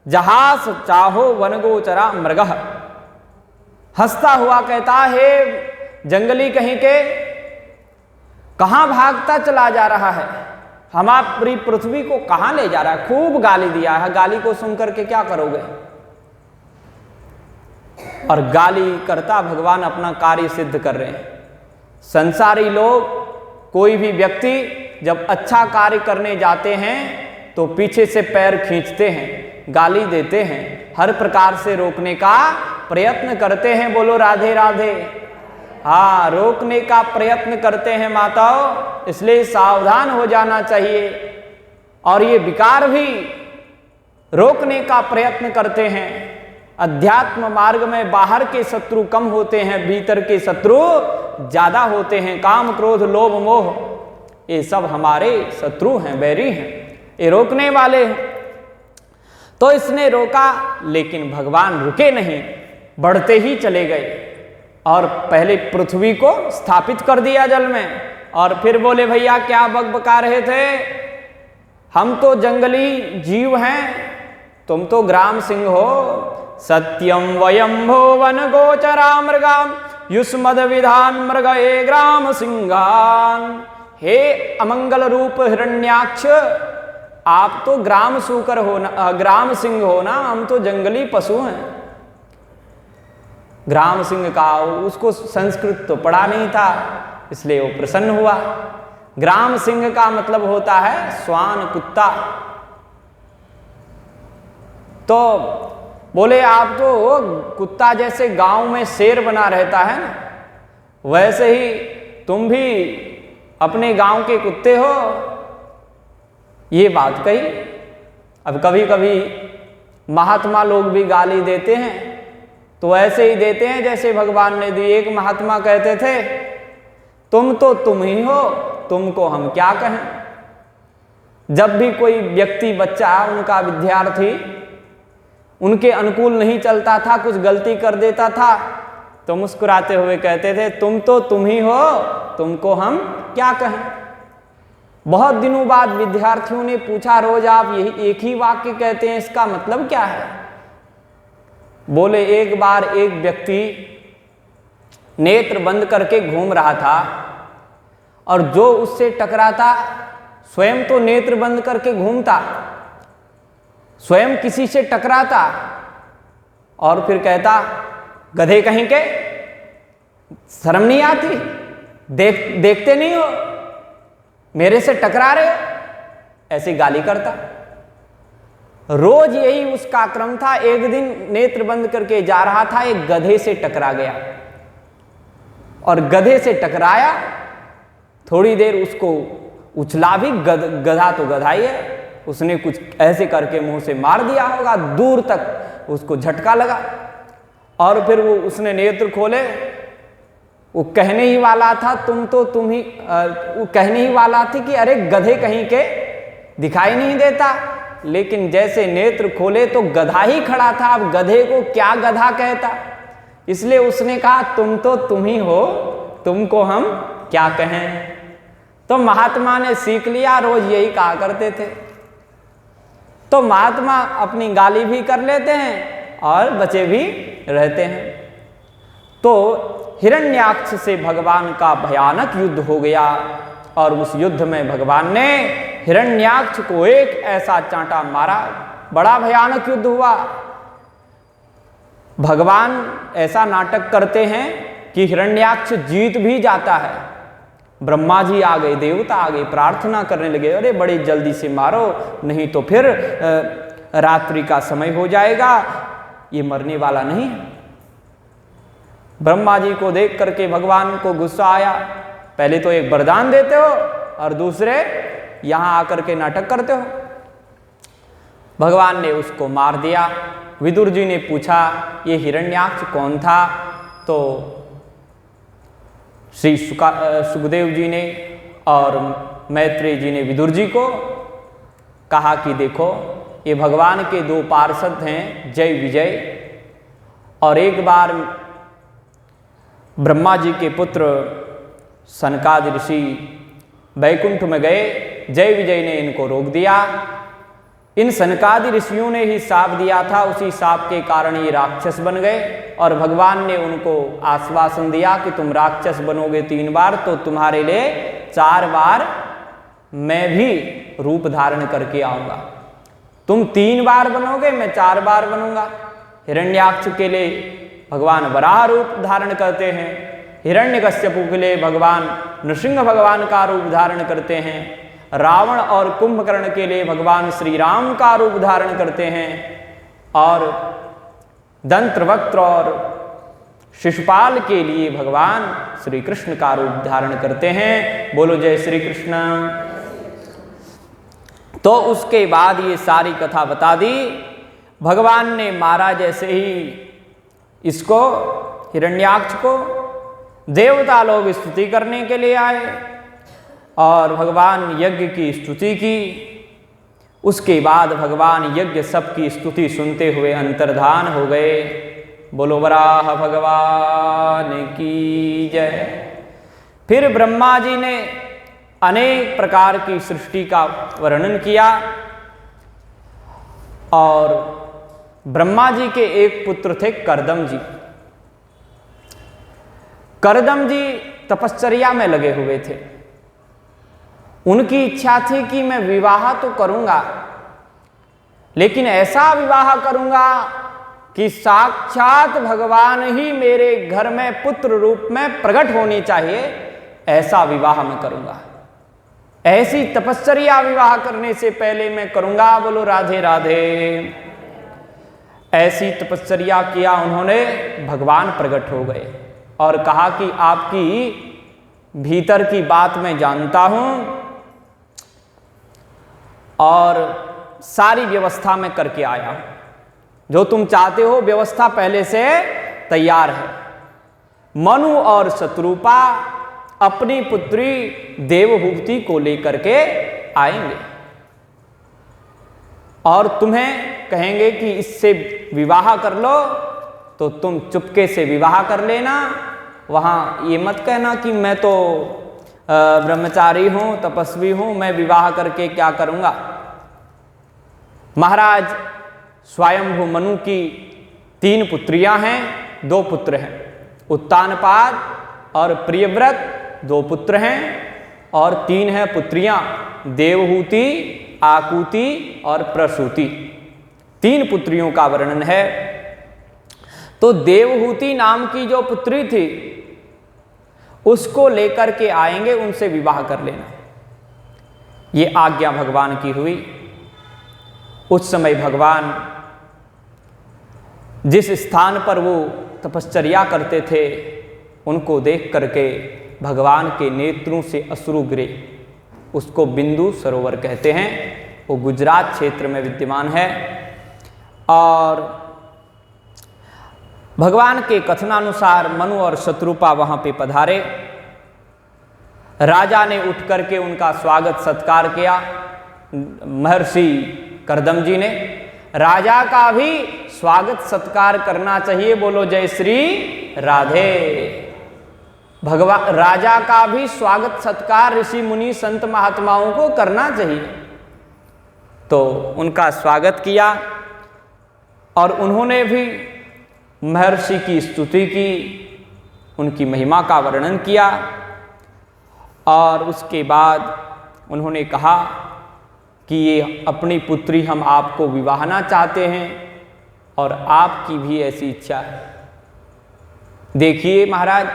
जहां चाहो वनगोचरा मृगः, हंसता हुआ कहता है, जंगली कहीं के कहां भागता चला जा रहा है, हमारी पृथ्वी को कहां ले जा रहा है। खूब गाली दिया है, गाली को सुनकर के क्या करोगे। और गाली करता भगवान अपना कार्य सिद्ध कर रहे हैं। संसारी लोग, कोई भी व्यक्ति जब अच्छा कार्य करने जाते हैं तो पीछे से पैर खींचते हैं, गाली देते हैं, हर प्रकार से रोकने का प्रयत्न करते हैं। बोलो राधे राधे। हाँ, रोकने का प्रयत्न करते हैं माताओं, इसलिए सावधान हो जाना चाहिए। और ये विकार भी रोकने का प्रयत्न करते हैं, अध्यात्म मार्ग में बाहर के शत्रु कम होते हैं, भीतर के शत्रु ज्यादा होते हैं। काम, क्रोध, लोभ, मोह ये सब हमारे शत्रु हैं, बैरी हैं, ये रोकने वाले हैं। तो इसने रोका, लेकिन भगवान रुके नहीं, बढ़ते ही चले गए और पहले पृथ्वी को स्थापित कर दिया जल में। और फिर बोले, भैया क्या बकबका रहे थे, हम तो जंगली जीव हैं, तुम तो ग्राम सिंह हो। सत्यम वयम भो वन गोचरा मृगाम युष्मद विधान मृगए ग्राम सिंगान। हे अमंगल रूप हिरण्याक्ष, आप तो ग्राम सूकर हो ना, ग्राम सिंह हो ना, हम तो जंगली पशु हैं। ग्राम सिंह का उसको संस्कृत तो पढ़ा नहीं था, इसलिए वो प्रसन्न हुआ। ग्राम सिंह का मतलब होता है श्वान, कुत्ता। तो बोले, आप तो कुत्ता जैसे गांव में शेर बना रहता है ना, वैसे ही तुम भी अपने गांव के कुत्ते हो। ये बात कही। अब कभी कभी महात्मा लोग भी गाली देते हैं, तो ऐसे ही देते हैं जैसे भगवान ने दी। एक महात्मा कहते थे, तुम तो तुम ही हो, तुमको हम क्या कहें। जब भी कोई व्यक्ति, बच्चा, उनका विद्यार्थी उनके अनुकूल नहीं चलता था, कुछ गलती कर देता था, तो मुस्कुराते हुए कहते थे, तुम तो तुम ही हो, तुमको हम क्या कहें। बहुत दिनों बाद विद्यार्थियों ने पूछा, रोज आप यही एक ही वाक्य कहते हैं, इसका मतलब क्या है। बोले, एक बार एक व्यक्ति नेत्र बंद करके घूम रहा था और जो उससे टकराता, स्वयं तो नेत्र बंद करके घूमता, स्वयं किसी से टकराता और फिर कहता, गधे कहीं के, शर्म नहीं आती, देखते नहीं हो, मेरे से टकरा रहे हो, ऐसी गाली करता। रोज यही उसका क्रम था। एक दिन नेत्र बंद करके जा रहा था, एक गधे से टकरा गया और गधे से टकराया, थोड़ी देर उसको उछला भी, गधा तो गधा ही है, उसने कुछ ऐसे करके मुंह से मार दिया होगा, दूर तक उसको झटका लगा। और फिर वो उसने नेत्र खोले, वो कहने ही वाला था, तुम तो तुम ही, वो कहने ही वाला थी कि अरे गधे कहीं के, दिखाई नहीं देता। लेकिन जैसे नेत्र खोले तो गधा ही खड़ा था। अब गधे को क्या गधा कहता, इसलिए उसने कहा, तुम तो तुम ही हो, तुमको हम क्या कहें। तो महात्मा ने सीख लिया, रोज यही कहा करते थे। तो महात्मा अपनी गाली भी कर लेते हैं और बचे भी रहते हैं। तो हिरण्याक्ष से भगवान का भयानक युद्ध हो गया और उस युद्ध में भगवान ने हिरण्याक्ष को एक ऐसा चांटा मारा, बड़ा भयानक युद्ध हुआ। भगवान ऐसा नाटक करते हैं कि हिरण्याक्ष जीत भी जाता है। ब्रह्मा जी आ गए, देवता आ गए, प्रार्थना करने लगे, अरे बड़ी जल्दी से मारो, नहीं तो फिर रात्रि का समय हो जाएगा, ये मरने वाला नहीं है। ब्रह्मा जी को देख करके भगवान को गुस्सा आया, पहले तो एक वरदान देते हो और दूसरे यहां आकर के नाटक करते हो। भगवान ने उसको मार दिया। विदुर जी ने पूछा, ये हिरण्याक्ष कौन था। तो श्री सुखदेव जी ने और मैत्रेय जी ने विदुर जी को कहा कि देखो, ये भगवान के दो पार्षद हैं, जय विजय। और एक बार ब्रह्मा जी के पुत्र सनकादि ऋषि वैकुंठ में गए, जय विजय ने इनको रोक दिया। इन सनकादि ऋषियों ने ही शाप दिया था, उसी शाप के कारण ये राक्षस बन गए। और भगवान ने उनको आश्वासन दिया कि तुम राक्षस बनोगे 3 बार तो तुम्हारे लिए 4 बार मैं भी रूप धारण करके आऊंगा। तुम 3 बार बनोगे, मैं 4 बार बनूंगा। हिरण्याक्ष के लिए भगवान वराह रूप धारण करते हैं, हिरण्यकश्यपु के लिए भगवान नृसिंह भगवान का रूप धारण करते हैं, रावण और कुंभकर्ण के लिए भगवान श्री राम का रूप धारण करते हैं, और दंत्रवक्त्र और शिशुपाल के लिए भगवान श्री कृष्ण का रूप धारण करते हैं। बोलो जय श्री कृष्ण। तो उसके बाद ये सारी कथा बता दी। भगवान ने मारा जैसे ही इसको, हिरण्याक्ष को, देवता लोग स्तुति करने के लिए आए और भगवान यज्ञ की स्तुति की। उसके बाद भगवान यज्ञ सबकी स्तुति सुनते हुए अंतर्धान हो गए। बोलो वराह भगवान की जय। फिर ब्रह्मा जी ने अनेक प्रकार की सृष्टि का वर्णन किया और ब्रह्मा जी के एक पुत्र थे करदम जी। करदम जी तपश्चर्या में लगे हुए थे। उनकी इच्छा थी कि मैं विवाह तो करूंगा, लेकिन ऐसा विवाह करूंगा कि साक्षात भगवान ही मेरे घर में पुत्र रूप में प्रकट होनी चाहिए, ऐसा विवाह मैं करूंगा। ऐसी तपश्चर्या विवाह करने से पहले मैं करूंगा। बोलो राधे राधे। ऐसी तपश्चर्या किया उन्होंने, भगवान प्रकट हो गए और कहा कि आपकी भीतर की बात मैं जानता हूं और सारी व्यवस्था मैं करके आया हूं। जो तुम चाहते हो व्यवस्था पहले से तैयार है। मनु और शत्रुपा अपनी पुत्री देवहूति को लेकर के आएंगे और तुम्हें कहेंगे कि इससे विवाह कर लो, तो तुम चुपके से विवाह कर लेना। वहाँ ये मत कहना कि मैं तो ब्रह्मचारी हूँ, तपस्वी हूँ, मैं विवाह करके क्या करूँगा। महाराज स्वयंभू मनु की 3 पुत्रियां हैं, 2 पुत्र हैं। उत्तानपाद और प्रियव्रत 2 पुत्र हैं और 3 हैं पुत्रियां, देवहूति, आकुति और प्रसूति। 3 पुत्रियों का वर्णन है। तो देवहूति नाम की जो पुत्री थी उसको लेकर के आएंगे, उनसे विवाह कर लेना। ये आज्ञा भगवान की हुई। उस समय भगवान जिस स्थान पर वो तपश्चर्या करते थे उनको देख करके भगवान के नेत्रों से अश्रु गिरे। उसको बिंदु सरोवर कहते हैं। वो गुजरात क्षेत्र में विद्यमान है। और भगवान के कथनानुसार मनु और शत्रुपा वहां पे पधारे। राजा ने उठ करके उनका स्वागत सत्कार किया। महर्षि करदम जी ने, राजा का भी स्वागत सत्कार करना चाहिए। बोलो जय श्री राधे। भगवान राजा का भी स्वागत सत्कार ऋषि मुनि संत महात्माओं को करना चाहिए। तो उनका स्वागत किया और उन्होंने भी महर्षि की स्तुति की, उनकी महिमा का वर्णन किया। और उसके बाद उन्होंने कहा कि ये अपनी पुत्री हम आपको विवाहना चाहते हैं और आपकी भी ऐसी इच्छा है। देखिए महाराज,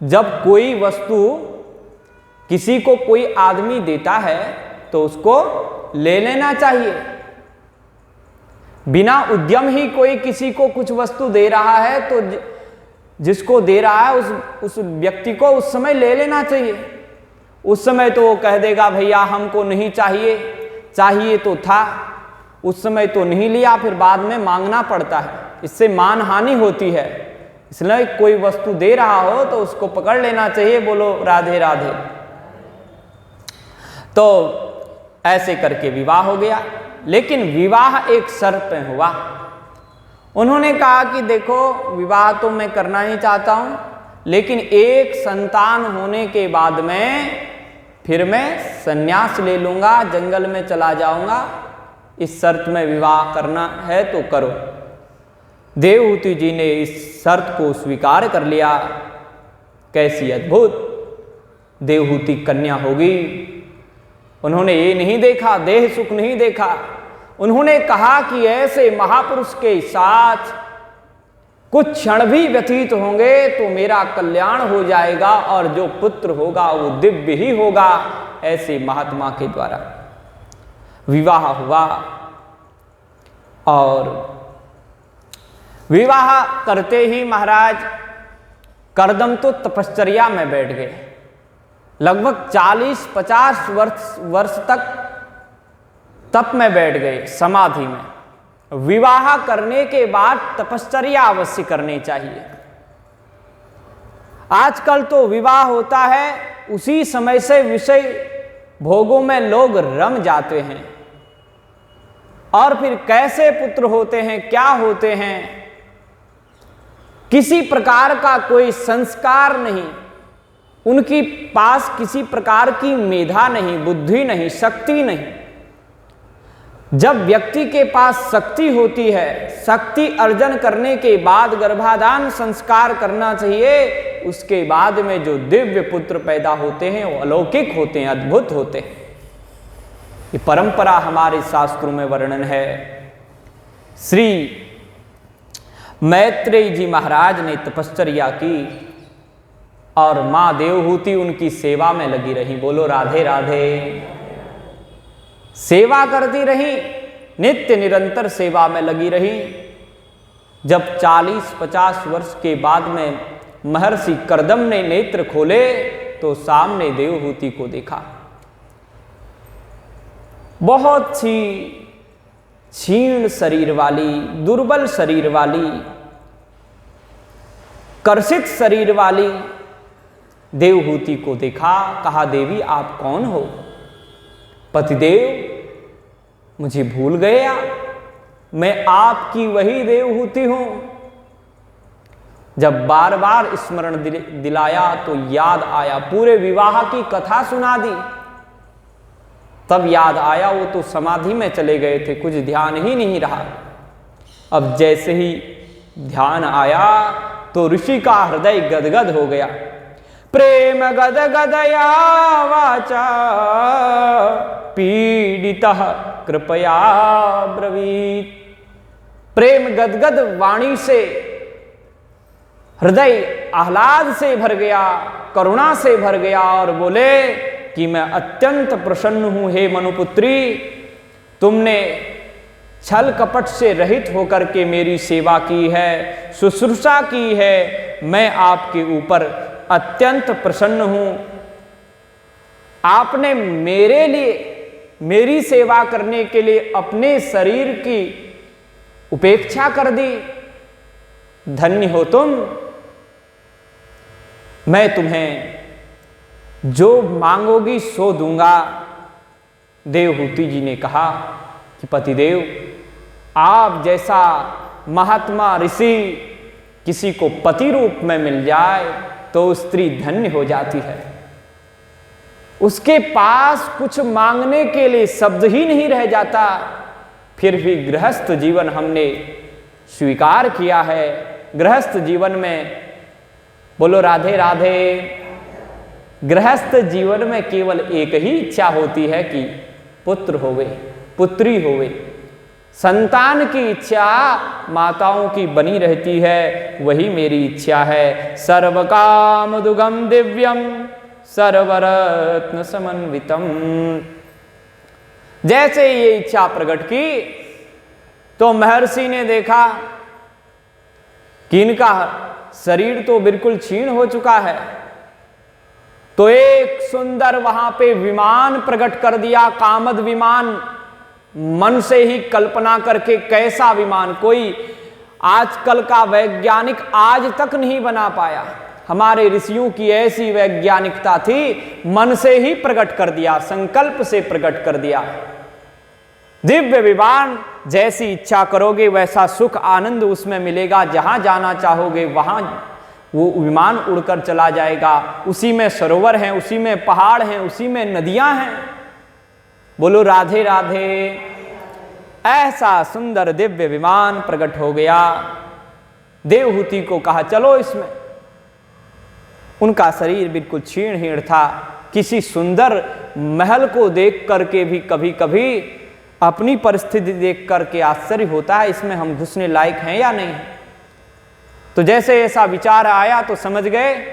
जब कोई वस्तु किसी को कोई आदमी देता है तो उसको ले लेना चाहिए। बिना उद्यम ही कोई किसी को कुछ वस्तु दे रहा है तो जिसको दे रहा है उस व्यक्ति को उस समय ले लेना चाहिए। उस समय तो वो कह देगा भैया हमको नहीं चाहिए, चाहिए तो था, उस समय तो नहीं लिया, फिर बाद में मांगना पड़ता है। इससे मान हानि होती है। इसलिए कोई वस्तु दे रहा हो तो उसको पकड़ लेना चाहिए। बोलो राधे राधे। तो ऐसे करके विवाह हो गया। लेकिन विवाह एक शर्त में हुआ। उन्होंने कहा कि देखो विवाह तो मैं करना ही चाहता हूं, लेकिन एक संतान होने के बाद में फिर मैं संन्यास ले लूंगा, जंगल में चला जाऊंगा। इस शर्त में विवाह करना है तो करो। देवहूति जी ने इस शर्त को स्वीकार कर लिया। कैसी अद्भुत देवहूति कन्या होगी। उन्होंने ये नहीं देखा, देह सुख नहीं देखा। उन्होंने कहा कि ऐसे महापुरुष के साथ कुछ क्षण भी व्यतीत होंगे तो मेरा कल्याण हो जाएगा और जो पुत्र होगा वो दिव्य ही होगा। ऐसे महात्मा के द्वारा विवाह हुआ और विवाह करते ही महाराज करदम तो तपश्चर्या में बैठ गए। लगभग 40-50 वर्ष तक तप में बैठ गए, समाधि में। विवाह करने के बाद तपश्चर्या अवश्य करनी चाहिए। आजकल तो विवाह होता है, उसी समय से विषय भोगों में लोग रम जाते हैं और फिर कैसे पुत्र होते हैं, क्या होते हैं, किसी प्रकार का कोई संस्कार नहीं, उनकी पास किसी प्रकार की मेधा नहीं, बुद्धि नहीं, शक्ति नहीं। जब व्यक्ति के पास शक्ति होती है, शक्ति अर्जन करने के बाद गर्भाधान संस्कार करना चाहिए। उसके बाद में जो दिव्य पुत्र पैदा होते हैं वो अलौकिक होते हैं, अद्भुत होते हैं। ये परंपरा हमारे शास्त्रों में वर्णन है। श्री मैत्रेय जी महाराज ने तपश्चर्या की और मां देवहूति उनकी सेवा में लगी रही। बोलो राधे राधे। सेवा करती रही, नित्य निरंतर सेवा में लगी रही। जब 40-50 वर्ष के बाद में महर्षि कर्दम ने नेत्र खोले तो सामने देवहूति को देखा। बहुत सी क्षीण शरीर वाली, दुर्बल शरीर वाली, कर्षित शरीर वाली देवहूति को देखा। कहा, देवी आप कौन हो? पतिदेव मुझे भूल गए आप? मैं आपकी वही देवहूति हूं। जब बार बार स्मरण दिलाया तो याद आया, पूरे विवाह की कथा सुना दी, तब याद आया वो तो समाधि में चले गए थे, कुछ ध्यान ही नहीं रहा। अब जैसे ही ध्यान आया तो ऋषि का हृदय गदगद हो गया। प्रेम गदगदया वाचा पीडितः कृपया ब्रवीत। प्रेम गदगद वाणी से हृदय आह्लाद से भर गया, करुणा से भर गया और बोले कि मैं अत्यंत प्रसन्न हूं हे मनुपुत्री, तुमने छल कपट से रहित होकर के मेरी सेवा की है, शुश्रूषा की है। मैं आपके ऊपर अत्यंत प्रसन्न हूं। आपने मेरे लिए, मेरी सेवा करने के लिए अपने शरीर की उपेक्षा कर दी। धन्य हो तुम। मैं तुम्हें जो मांगोगी सो दूंगा। देवहूति जी ने कहा कि पतिदेव, आप जैसा महात्मा ऋषि किसी को पति रूप में मिल जाए तो स्त्री धन्य हो जाती है। उसके पास कुछ मांगने के लिए शब्द ही नहीं रह जाता। फिर भी गृहस्थ जीवन हमने स्वीकार किया है। गृहस्थ जीवन में, बोलो राधे राधे, गृहस्थ जीवन में केवल एक ही इच्छा होती है कि पुत्र होवे, पुत्री होवे। संतान की इच्छा माताओं की बनी रहती है, वही मेरी इच्छा है। सर्वकाम दुगम दिव्यम सर्वरत्न समन्वितम। जैसे ये इच्छा प्रकट की तो महर्षि ने देखा कि इनका शरीर तो बिल्कुल क्षीण हो चुका है, तो एक सुंदर वहां पे विमान प्रकट कर दिया, कामद विमान। मन से ही कल्पना करके, कैसा विमान कोई आजकल का वैज्ञानिक आज तक नहीं बना पाया। हमारे ऋषियों की ऐसी वैज्ञानिकता थी, मन से ही प्रकट कर दिया, संकल्प से प्रकट कर दिया। दिव्य विमान, जैसी इच्छा करोगे वैसा सुख आनंद उसमें मिलेगा। जहां जाना चाहोगे वहां वो विमान उड़कर चला जाएगा। उसी में सरोवर हैं, उसी में पहाड़ हैं, उसी में नदियां हैं। बोलो राधे राधे। ऐसा सुंदर दिव्य विमान प्रकट हो गया। देवहूति को कहा चलो इसमें। उनका शरीर बिल्कुल क्षीण हीण था। किसी सुंदर महल को देख करके भी कभी कभी अपनी परिस्थिति देख करके आश्चर्य होता है, इसमें हम घुसने लायक हैं या नहीं। तो जैसे ऐसा विचार आया तो समझ गए।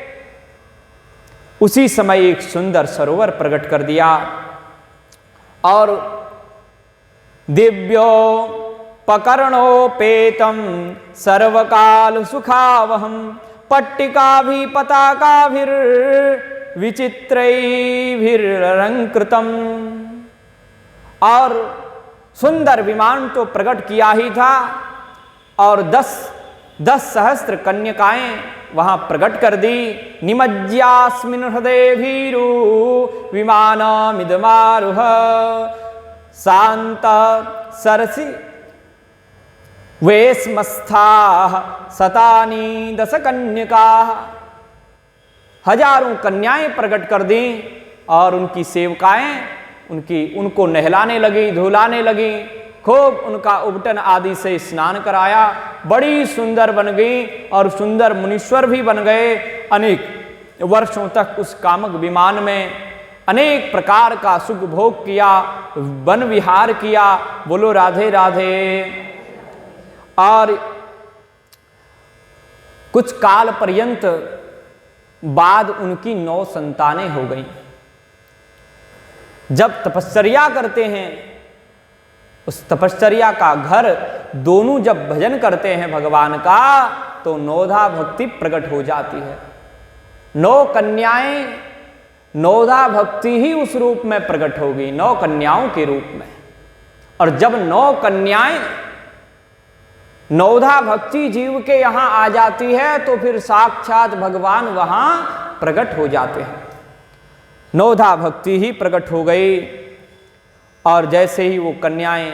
उसी समय एक सुंदर सरोवर प्रकट कर दिया और दिव्यो पकर्णोपेतम सर्वकाल सुखावहम पट्टिकाभि पताकाभिर विचित्रैभिरलंकृतम। और सुंदर विमान तो प्रकट किया ही था और 10 सहस्त्र कन्यकाएं वहां प्रकट कर दी। निमज्यास्मिन् हृदय भीरु विमानमिदमारुह शांत सरसि वेश्मस्थाः शतानि 10 कन्यकाः। हजारों कन्याएं प्रकट कर दी और उनकी सेवकाएं उनको नहलाने लगी, धुलाने लगी, खूब उनका उबटन आदि से स्नान कराया। बड़ी सुंदर बन गई और सुंदर मुनीश्वर भी बन गए। अनेक वर्षों तक उस कामक विमान में अनेक प्रकार का सुख भोग किया, वन विहार किया। बोलो राधे राधे। और कुछ काल पर्यंत बाद उनकी 9 संतानें हो गई। जब तपश्चर्या करते हैं, उस तपश्चर्या का घर दोनों जब भजन करते हैं भगवान का, तो 9धा भक्ति प्रकट हो जाती है। 9 कन्याएं, 9धा भक्ति ही उस रूप में प्रकट होगी, 9 कन्याओं के रूप में। और जब 9 कन्याएं 9धा भक्ति जीव के यहां आ जाती है, तो फिर साक्षात भगवान वहां प्रकट हो जाते हैं। 9धा भक्ति ही प्रकट हो गई। और जैसे ही वो कन्याएं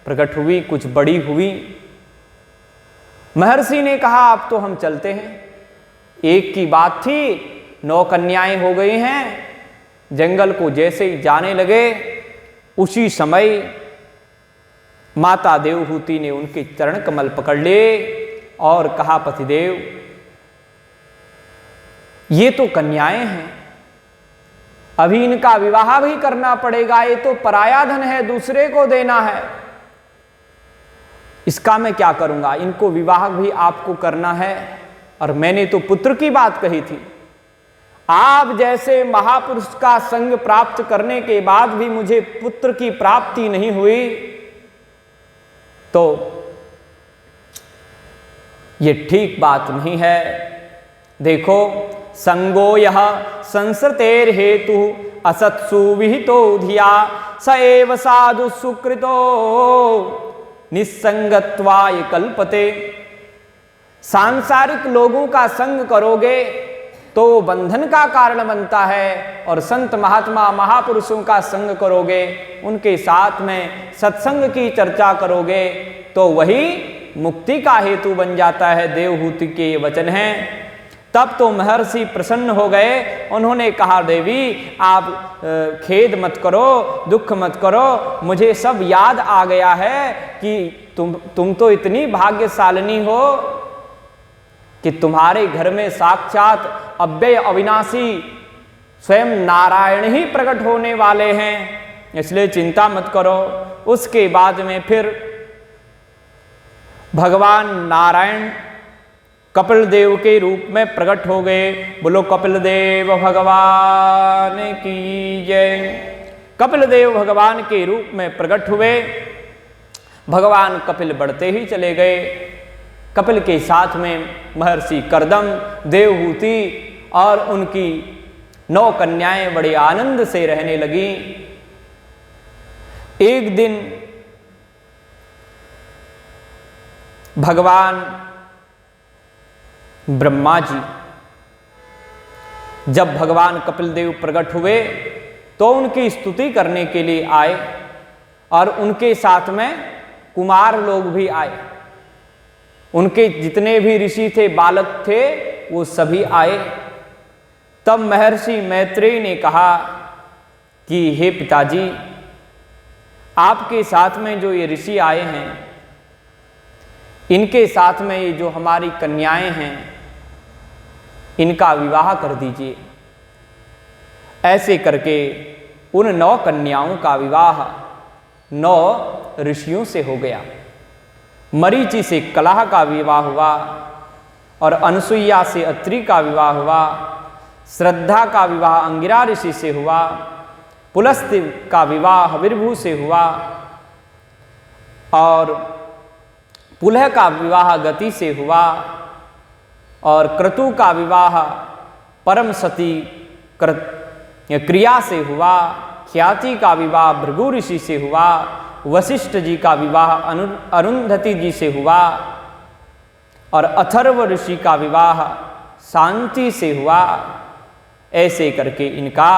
प्रकट हुई, कुछ बड़ी हुई, महर्षि ने कहा अब तो हम चलते हैं। एक की बात थी, 9 कन्याएं हो गई हैं। जंगल को जैसे ही जाने लगे, उसी समय माता देवहूति ने उनके चरण कमल पकड़ लिए और कहा पतिदेव, ये तो कन्याएं हैं, अभी इनका विवाह भी करना पड़ेगा, ये तो पराया धन है, दूसरे को देना है, इसका मैं क्या करूंगा? इनको विवाह भी आपको करना है और मैंने तो पुत्र की बात कही थी। आप जैसे महापुरुष का संग प्राप्त करने के बाद भी मुझे पुत्र की प्राप्ति नहीं हुई, तो ये ठीक बात नहीं है। देखो, संगो यह संसृतेर हेतु असत्सु विहितो धिया स एव साधु सुकृतो निस्संगत्वाय कल्पते। सांसारिक लोगों का संग करोगे तो बंधन का कारण बनता है, और संत महात्मा महापुरुषों का संग करोगे, उनके साथ में सत्संग की चर्चा करोगे, तो वही मुक्ति का हेतु बन जाता है। देवहूति के ये वचन हैं। तब तो महर्षि प्रसन्न हो गए। उन्होंने कहा देवी आप खेद मत करो, दुख मत करो, मुझे सब याद आ गया है कि तुम तो इतनी भाग्यशालिनी हो कि तुम्हारे घर में साक्षात अव्यय अविनाशी स्वयं नारायण ही प्रकट होने वाले हैं, इसलिए चिंता मत करो। उसके बाद में फिर भगवान नारायण कपिल देव के रूप में प्रकट हो गए। बोलो कपिल देव भगवान की जय। कपिल देव भगवान के रूप में प्रकट हुए। भगवान कपिल बढ़ते ही चले गए। कपिल के साथ में महर्षि कर्दम, देवहूति और उनकी 9 कन्याएं बड़े आनंद से रहने लगी। एक दिन भगवान ब्रह्मा जी, जब भगवान कपिल देव प्रकट हुए तो उनकी स्तुति करने के लिए आए, और उनके साथ में कुमार लोग भी आए। उनके जितने भी ऋषि थे, बालक थे, वो सभी आए। तब महर्षि मैत्रेय ने कहा कि हे पिताजी, आपके साथ में जो ये ऋषि आए हैं, इनके साथ में ये जो हमारी कन्याएं हैं, इनका विवाह कर दीजिए। ऐसे करके उन 9 कन्याओं का विवाह 9 ऋषियों से हो गया। मरीचि से कलह का विवाह हुआ, और अनसुईया से अत्रि का विवाह हुआ। श्रद्धा का विवाह अंगिरा ऋषि से हुआ। पुलस्त्य का विवाह हविर्भू से हुआ, और पुलह का विवाह गति से हुआ, और क्रतु का विवाह परम सती क्रिया से हुआ। ख्याति का विवाह भृगु ऋषि से हुआ। वशिष्ठ जी का विवाह अरुंधति जी से हुआ और अथर्व ऋषि का विवाह शांति से हुआ। ऐसे करके इनका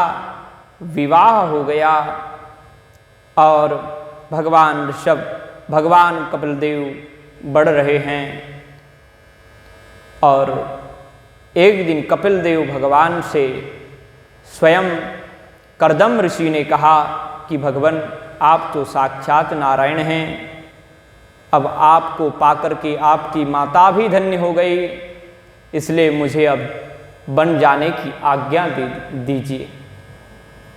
विवाह हो गया और भगवान कपिल देव बढ़ रहे हैं। और एक दिन कपिल देव भगवान से स्वयं कर्दम ऋषि ने कहा कि भगवान आप तो साक्षात नारायण हैं, अब आपको पाकर के आपकी माता भी धन्य हो गई, इसलिए मुझे अब बन जाने की आज्ञा दीजिए।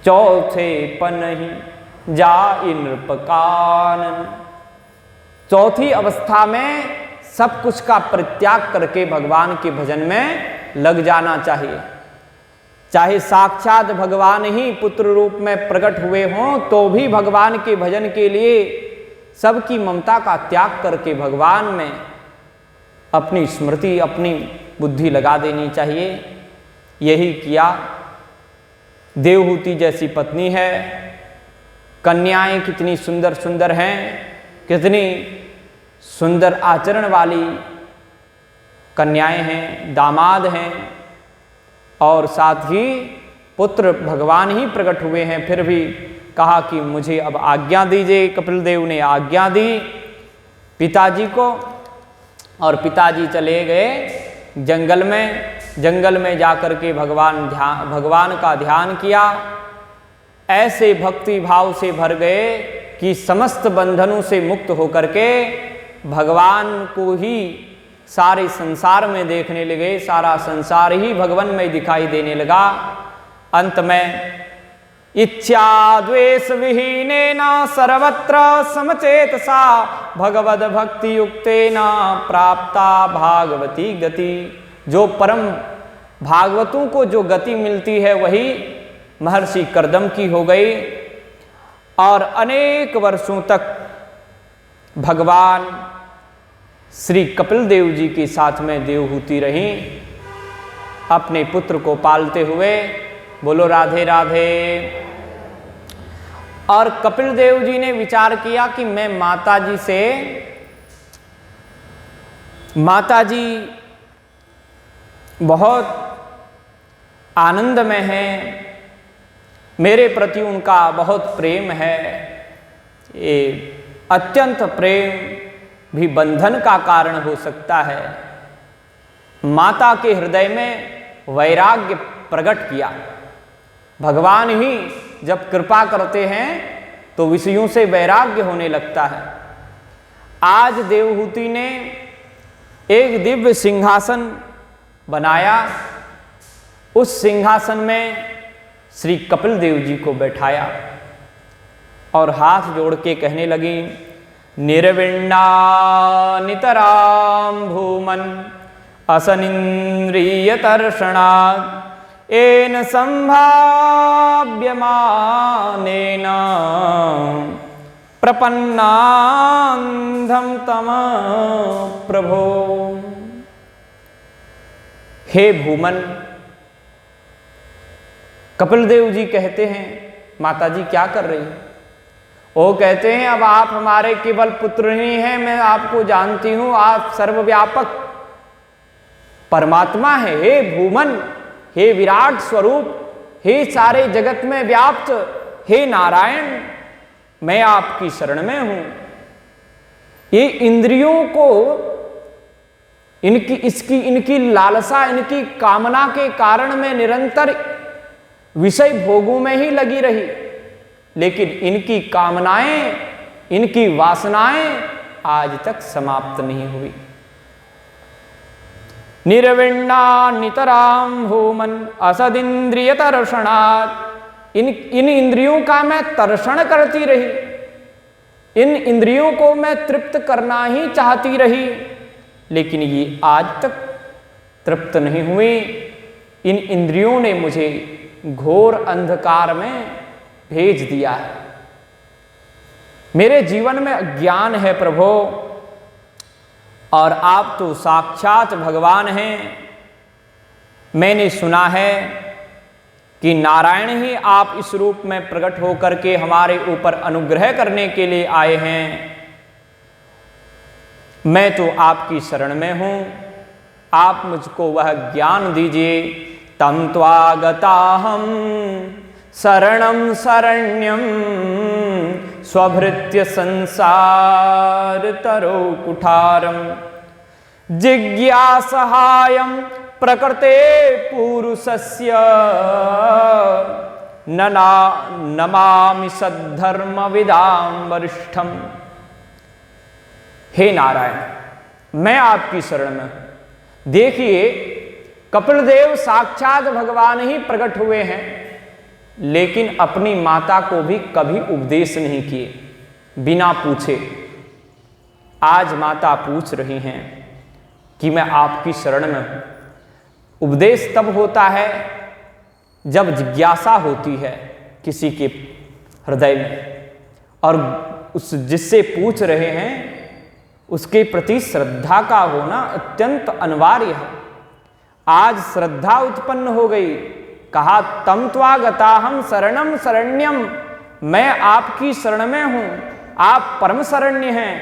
चौथे पनहि जाई नृपकानन, चौथी अवस्था में सब कुछ का परित्याग करके भगवान के भजन में लग जाना चाहिए। चाहे साक्षात भगवान ही पुत्र रूप में प्रकट हुए हों तो भी भगवान के भजन के लिए सबकी ममता का त्याग करके भगवान में अपनी स्मृति अपनी बुद्धि लगा देनी चाहिए। यही किया। देवहूति जैसी पत्नी है, कन्याएं कितनी सुंदर सुंदर हैं, कितनी सुंदर आचरण वाली कन्याएं हैं, दामाद हैं, और साथ ही पुत्र भगवान ही प्रकट हुए हैं। फिर भी कहा कि मुझे अब आज्ञा दीजिए। कपिल देव ने आज्ञा दी पिताजी को और पिताजी चले गए जंगल में। जंगल में जाकर के भगवान का ध्यान किया। ऐसे भक्ति भाव से भर गए कि समस्त बंधनों से मुक्त होकर के भगवान को ही सारे संसार में देखने लगे। सारा संसार ही भगवान में दिखाई देने लगा। अंत में इच्छा द्वेष विहीनेन सर्वत्र समचेतसा भगवद भक्ति युक्तेन प्राप्ता भागवती गति। जो परम भागवतों को जो गति मिलती है वही महर्षि कर्दम की हो गई। और अनेक वर्षों तक भगवान श्री कपिल देव जी के साथ में देवहूति रही, अपने पुत्र को पालते हुए। बोलो राधे राधे। और कपिल देव जी ने विचार किया कि मैं माताजी बहुत आनंद में हैं, मेरे प्रति उनका बहुत प्रेम है। ये अत्यंत प्रेम भी बंधन का कारण हो सकता है। माता के हृदय में वैराग्य प्रकट किया। भगवान ही जब कृपा करते हैं तो विषयों से वैराग्य होने लगता है। आज देवहूति ने एक दिव्य सिंहासन बनाया। उस सिंहासन में श्री कपिल देव जी को बैठाया और हाथ जोड़ के कहने लगी, निर्विण्णा नितराम भूमन असनिन्द्रिय तर्षणात् येन संभाव्यमानेन प्रपन्नान्धं तम प्रभो। हे भूमन, कपिल देव जी कहते हैं, माताजी क्या कर रही है? वो कहते हैं, अब आप हमारे केवल पुत्र ही हैं, मैं आपको जानती हूं, आप सर्वव्यापक परमात्मा है। हे भूमन, हे विराट स्वरूप, हे सारे जगत में व्याप्त, हे नारायण, मैं आपकी शरण में हूं। ये इंद्रियों को इनकी लालसा, इनकी कामना के कारण मैं निरंतर विषय भोगों में ही लगी रही, लेकिन इनकी कामनाएं, इनकी वासनाएं आज तक समाप्त नहीं हुई। निर्विण्णा नितराम भूमन असदिन्द्रिय तर्षणात्, इन इंद्रियों का मैं तर्षण करती रही, इन इंद्रियों को मैं तृप्त करना ही चाहती रही, लेकिन ये आज तक तृप्त नहीं हुई। इन इंद्रियों ने मुझे घोर अंधकार में भेज दिया है। मेरे जीवन में अज्ञान है प्रभु, और आप तो साक्षात भगवान हैं। मैंने सुना है कि नारायण ही आप इस रूप में प्रकट होकर के हमारे ऊपर अनुग्रह करने के लिए आए हैं। मैं तो आपकी शरण में हूं, आप मुझको वह ज्ञान दीजिए। तम त्वागताहं शरणं शरण्यं स्वभृत्य संसार तरो कुठारम जिज्ञासहायं प्रकृते पुरुषस्य नमामि सद्धर्मविदां वरिष्ठम। हे नारायण, मैं आपकी शरण में हूं। देखिए, कपिलदेव साक्षात भगवान ही प्रकट हुए हैं, लेकिन अपनी माता को भी कभी उपदेश नहीं किए, बिना पूछे। आज माता पूछ रही हैं कि मैं आपकी शरण में हूं। उपदेश तब होता है जब जिज्ञासा होती है किसी के हृदय में, और उस जिससे पूछ रहे हैं उसके प्रति श्रद्धा का होना अत्यंत अनिवार्य है। आज श्रद्धा उत्पन्न हो गई। कहा तम त्वागताहं शरणं शरण्यम, मैं आपकी शरण में हूं, आप परम शरण्य हैं।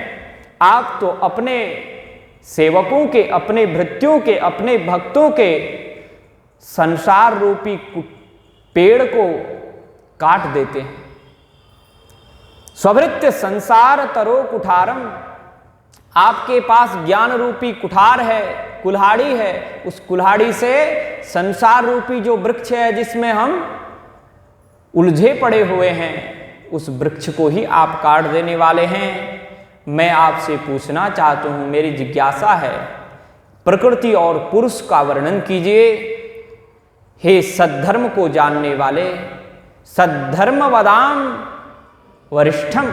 आप तो अपने सेवकों के, अपने भृत्यों के, अपने भक्तों के संसार रूपी पेड़ को काट देते हैं। स्वभृत्य संसार तरो कुठारम, आपके पास ज्ञान रूपी कुठार है, कुल्हाड़ी है। उस कुल्हाड़ी से संसार रूपी जो वृक्ष है जिसमें हम उलझे पड़े हुए हैं, उस वृक्ष को ही आप काट देने वाले हैं। मैं आपसे पूछना चाहता हूं, मेरी जिज्ञासा है, प्रकृति और पुरुष का वर्णन कीजिए। हे सद्धर्म को जानने वाले, सद्धर्म वदाम वरिष्ठम,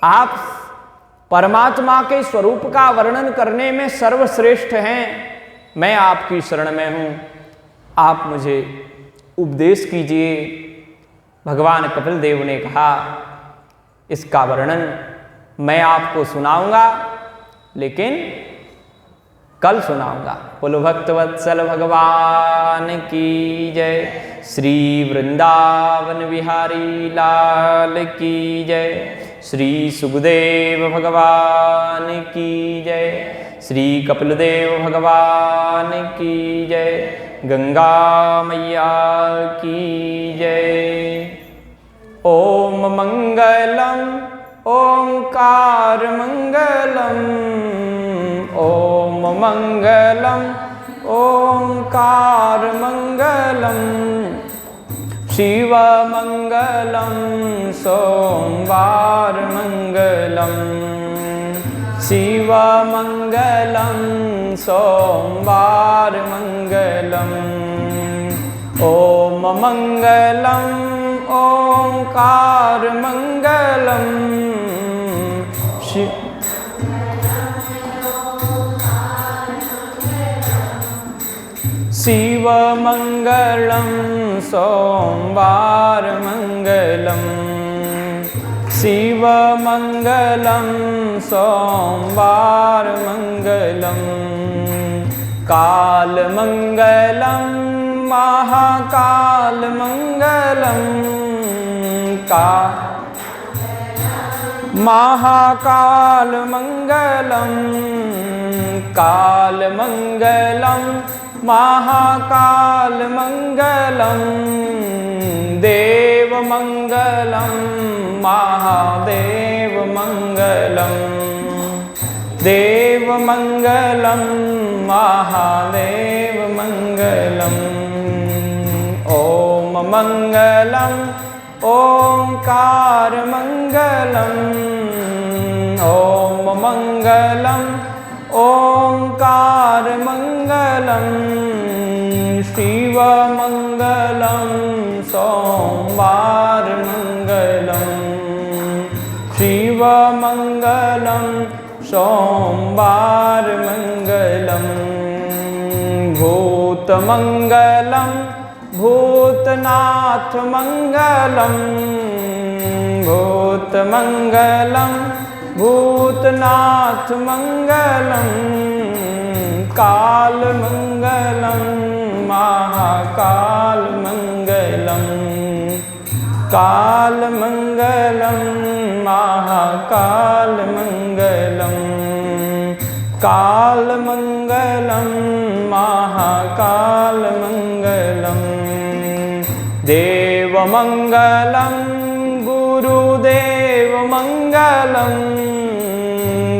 आप परमात्मा के स्वरूप का वर्णन करने में सर्वश्रेष्ठ हैं। मैं आपकी शरण में हूं, आप मुझे उपदेश कीजिए। भगवान कपिल देव ने कहा, इसका वर्णन मैं आपको सुनाऊंगा, लेकिन कल सुनाऊंगा। बोलो भक्तवत्सल भगवान की जय। श्री वृंदावन बिहारी लाल की जय। श्री सुखदेव भगवान की जय। श्री कपिलदेव भगवान की जय। गंगा मैया की जय। ओम मंगलम ओंकार मंगलम, ओम मंगलम ओंकार मंगलम, शिव मंगलम सोमवार मंगलम, शिव मंगलम सोमवार मंगलम, ओम मंगलम ओंकार मंगलम, शिव मंगलम सोमवार मंगलम, शिव मंगलम सोमवार मंगलम, काल मंगलम महाकाल मंगलम, महाकाल मंगलम, काल मंगलम महाकाल मंगलम, देव मंगलम महादेव मंगलम, देव मंगलम महादेव मंगलम, ओम मंगलम ओंकार मंगलम, ओम मंगलम ओंकार मंगलम, शिव मंगलम सोमवार मंगलम, शिव मंगलम सोमवार मंगलम, भूत मंगलम भूतनाथ मंगलम, भूत मंगलम भूतनाथ मंगलम, काल मंगलम महाकाल मंगलम, कालमङ्गलं महाकालमङ्गलं कालमङ्गलं महाकालमङ्गलं देवमङ्गलं गुरुदेवमङ्गलं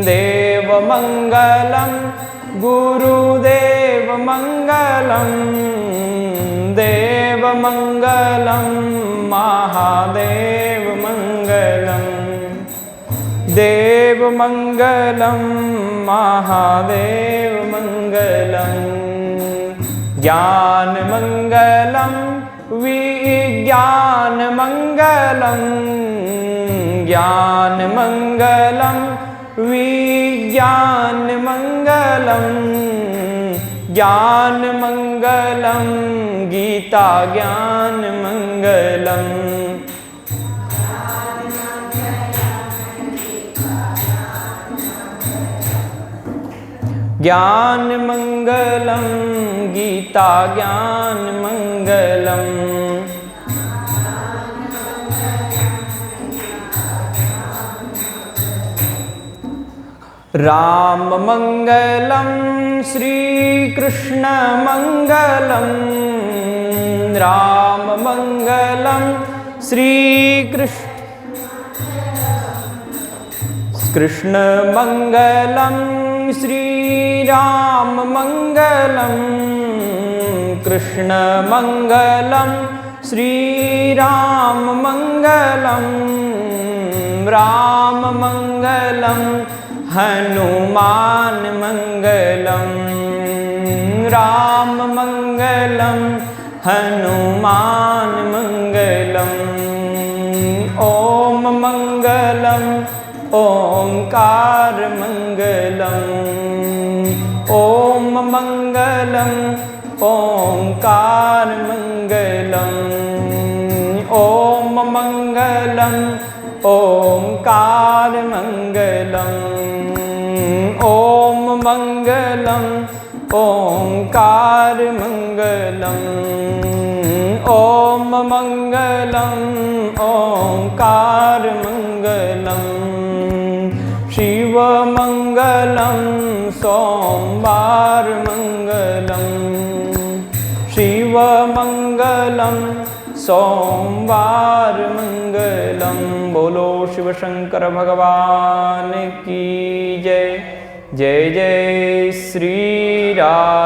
देवमङ्गलं गुरुदेवमङ्गलं देवमङ्गलं महादेवमङ्गलं देवमङ्गलं महादेवमङ्गलं ज्ञानमङ्गलं विज्ञानमङ्गलं ज्ञानमङ्गलं विज्ञानमङ्गलं ज्ञानमङ्गलं गीता ज्ञानमङ्गलं ज्ञानमङ्गलं गीता ज्ञानमङ्गलं राममङ्गलं श्रीकृष्णमङ्गलं राममङ्गलं कृष्णमङ्गलं श्रीराममङ्गलं कृष्णमङ्गलं श्रीराममङ्गलं राममङ्गलं हनुमानमङ्गलं राममङ्गलं हनुमानमङ्गलं ॐ मङ्गलं ओङ्कारमङ्गलं ॐ मङ्गलं ओङ्कारमङ्गलं ॐ मङ्गलं ओङ्कारमङ्गलं ॐ मङ्गलं ओङ्कारमङ्गलं ॐ मङ्गलं ओङ्कारमङ्गलं शिवमङ्गलं सोमवारमङ्गलं शिवमङ्गलं सोमवारमङ्गलं बोलो शिव शंकर भगवान की जय जय जय श्री राधे।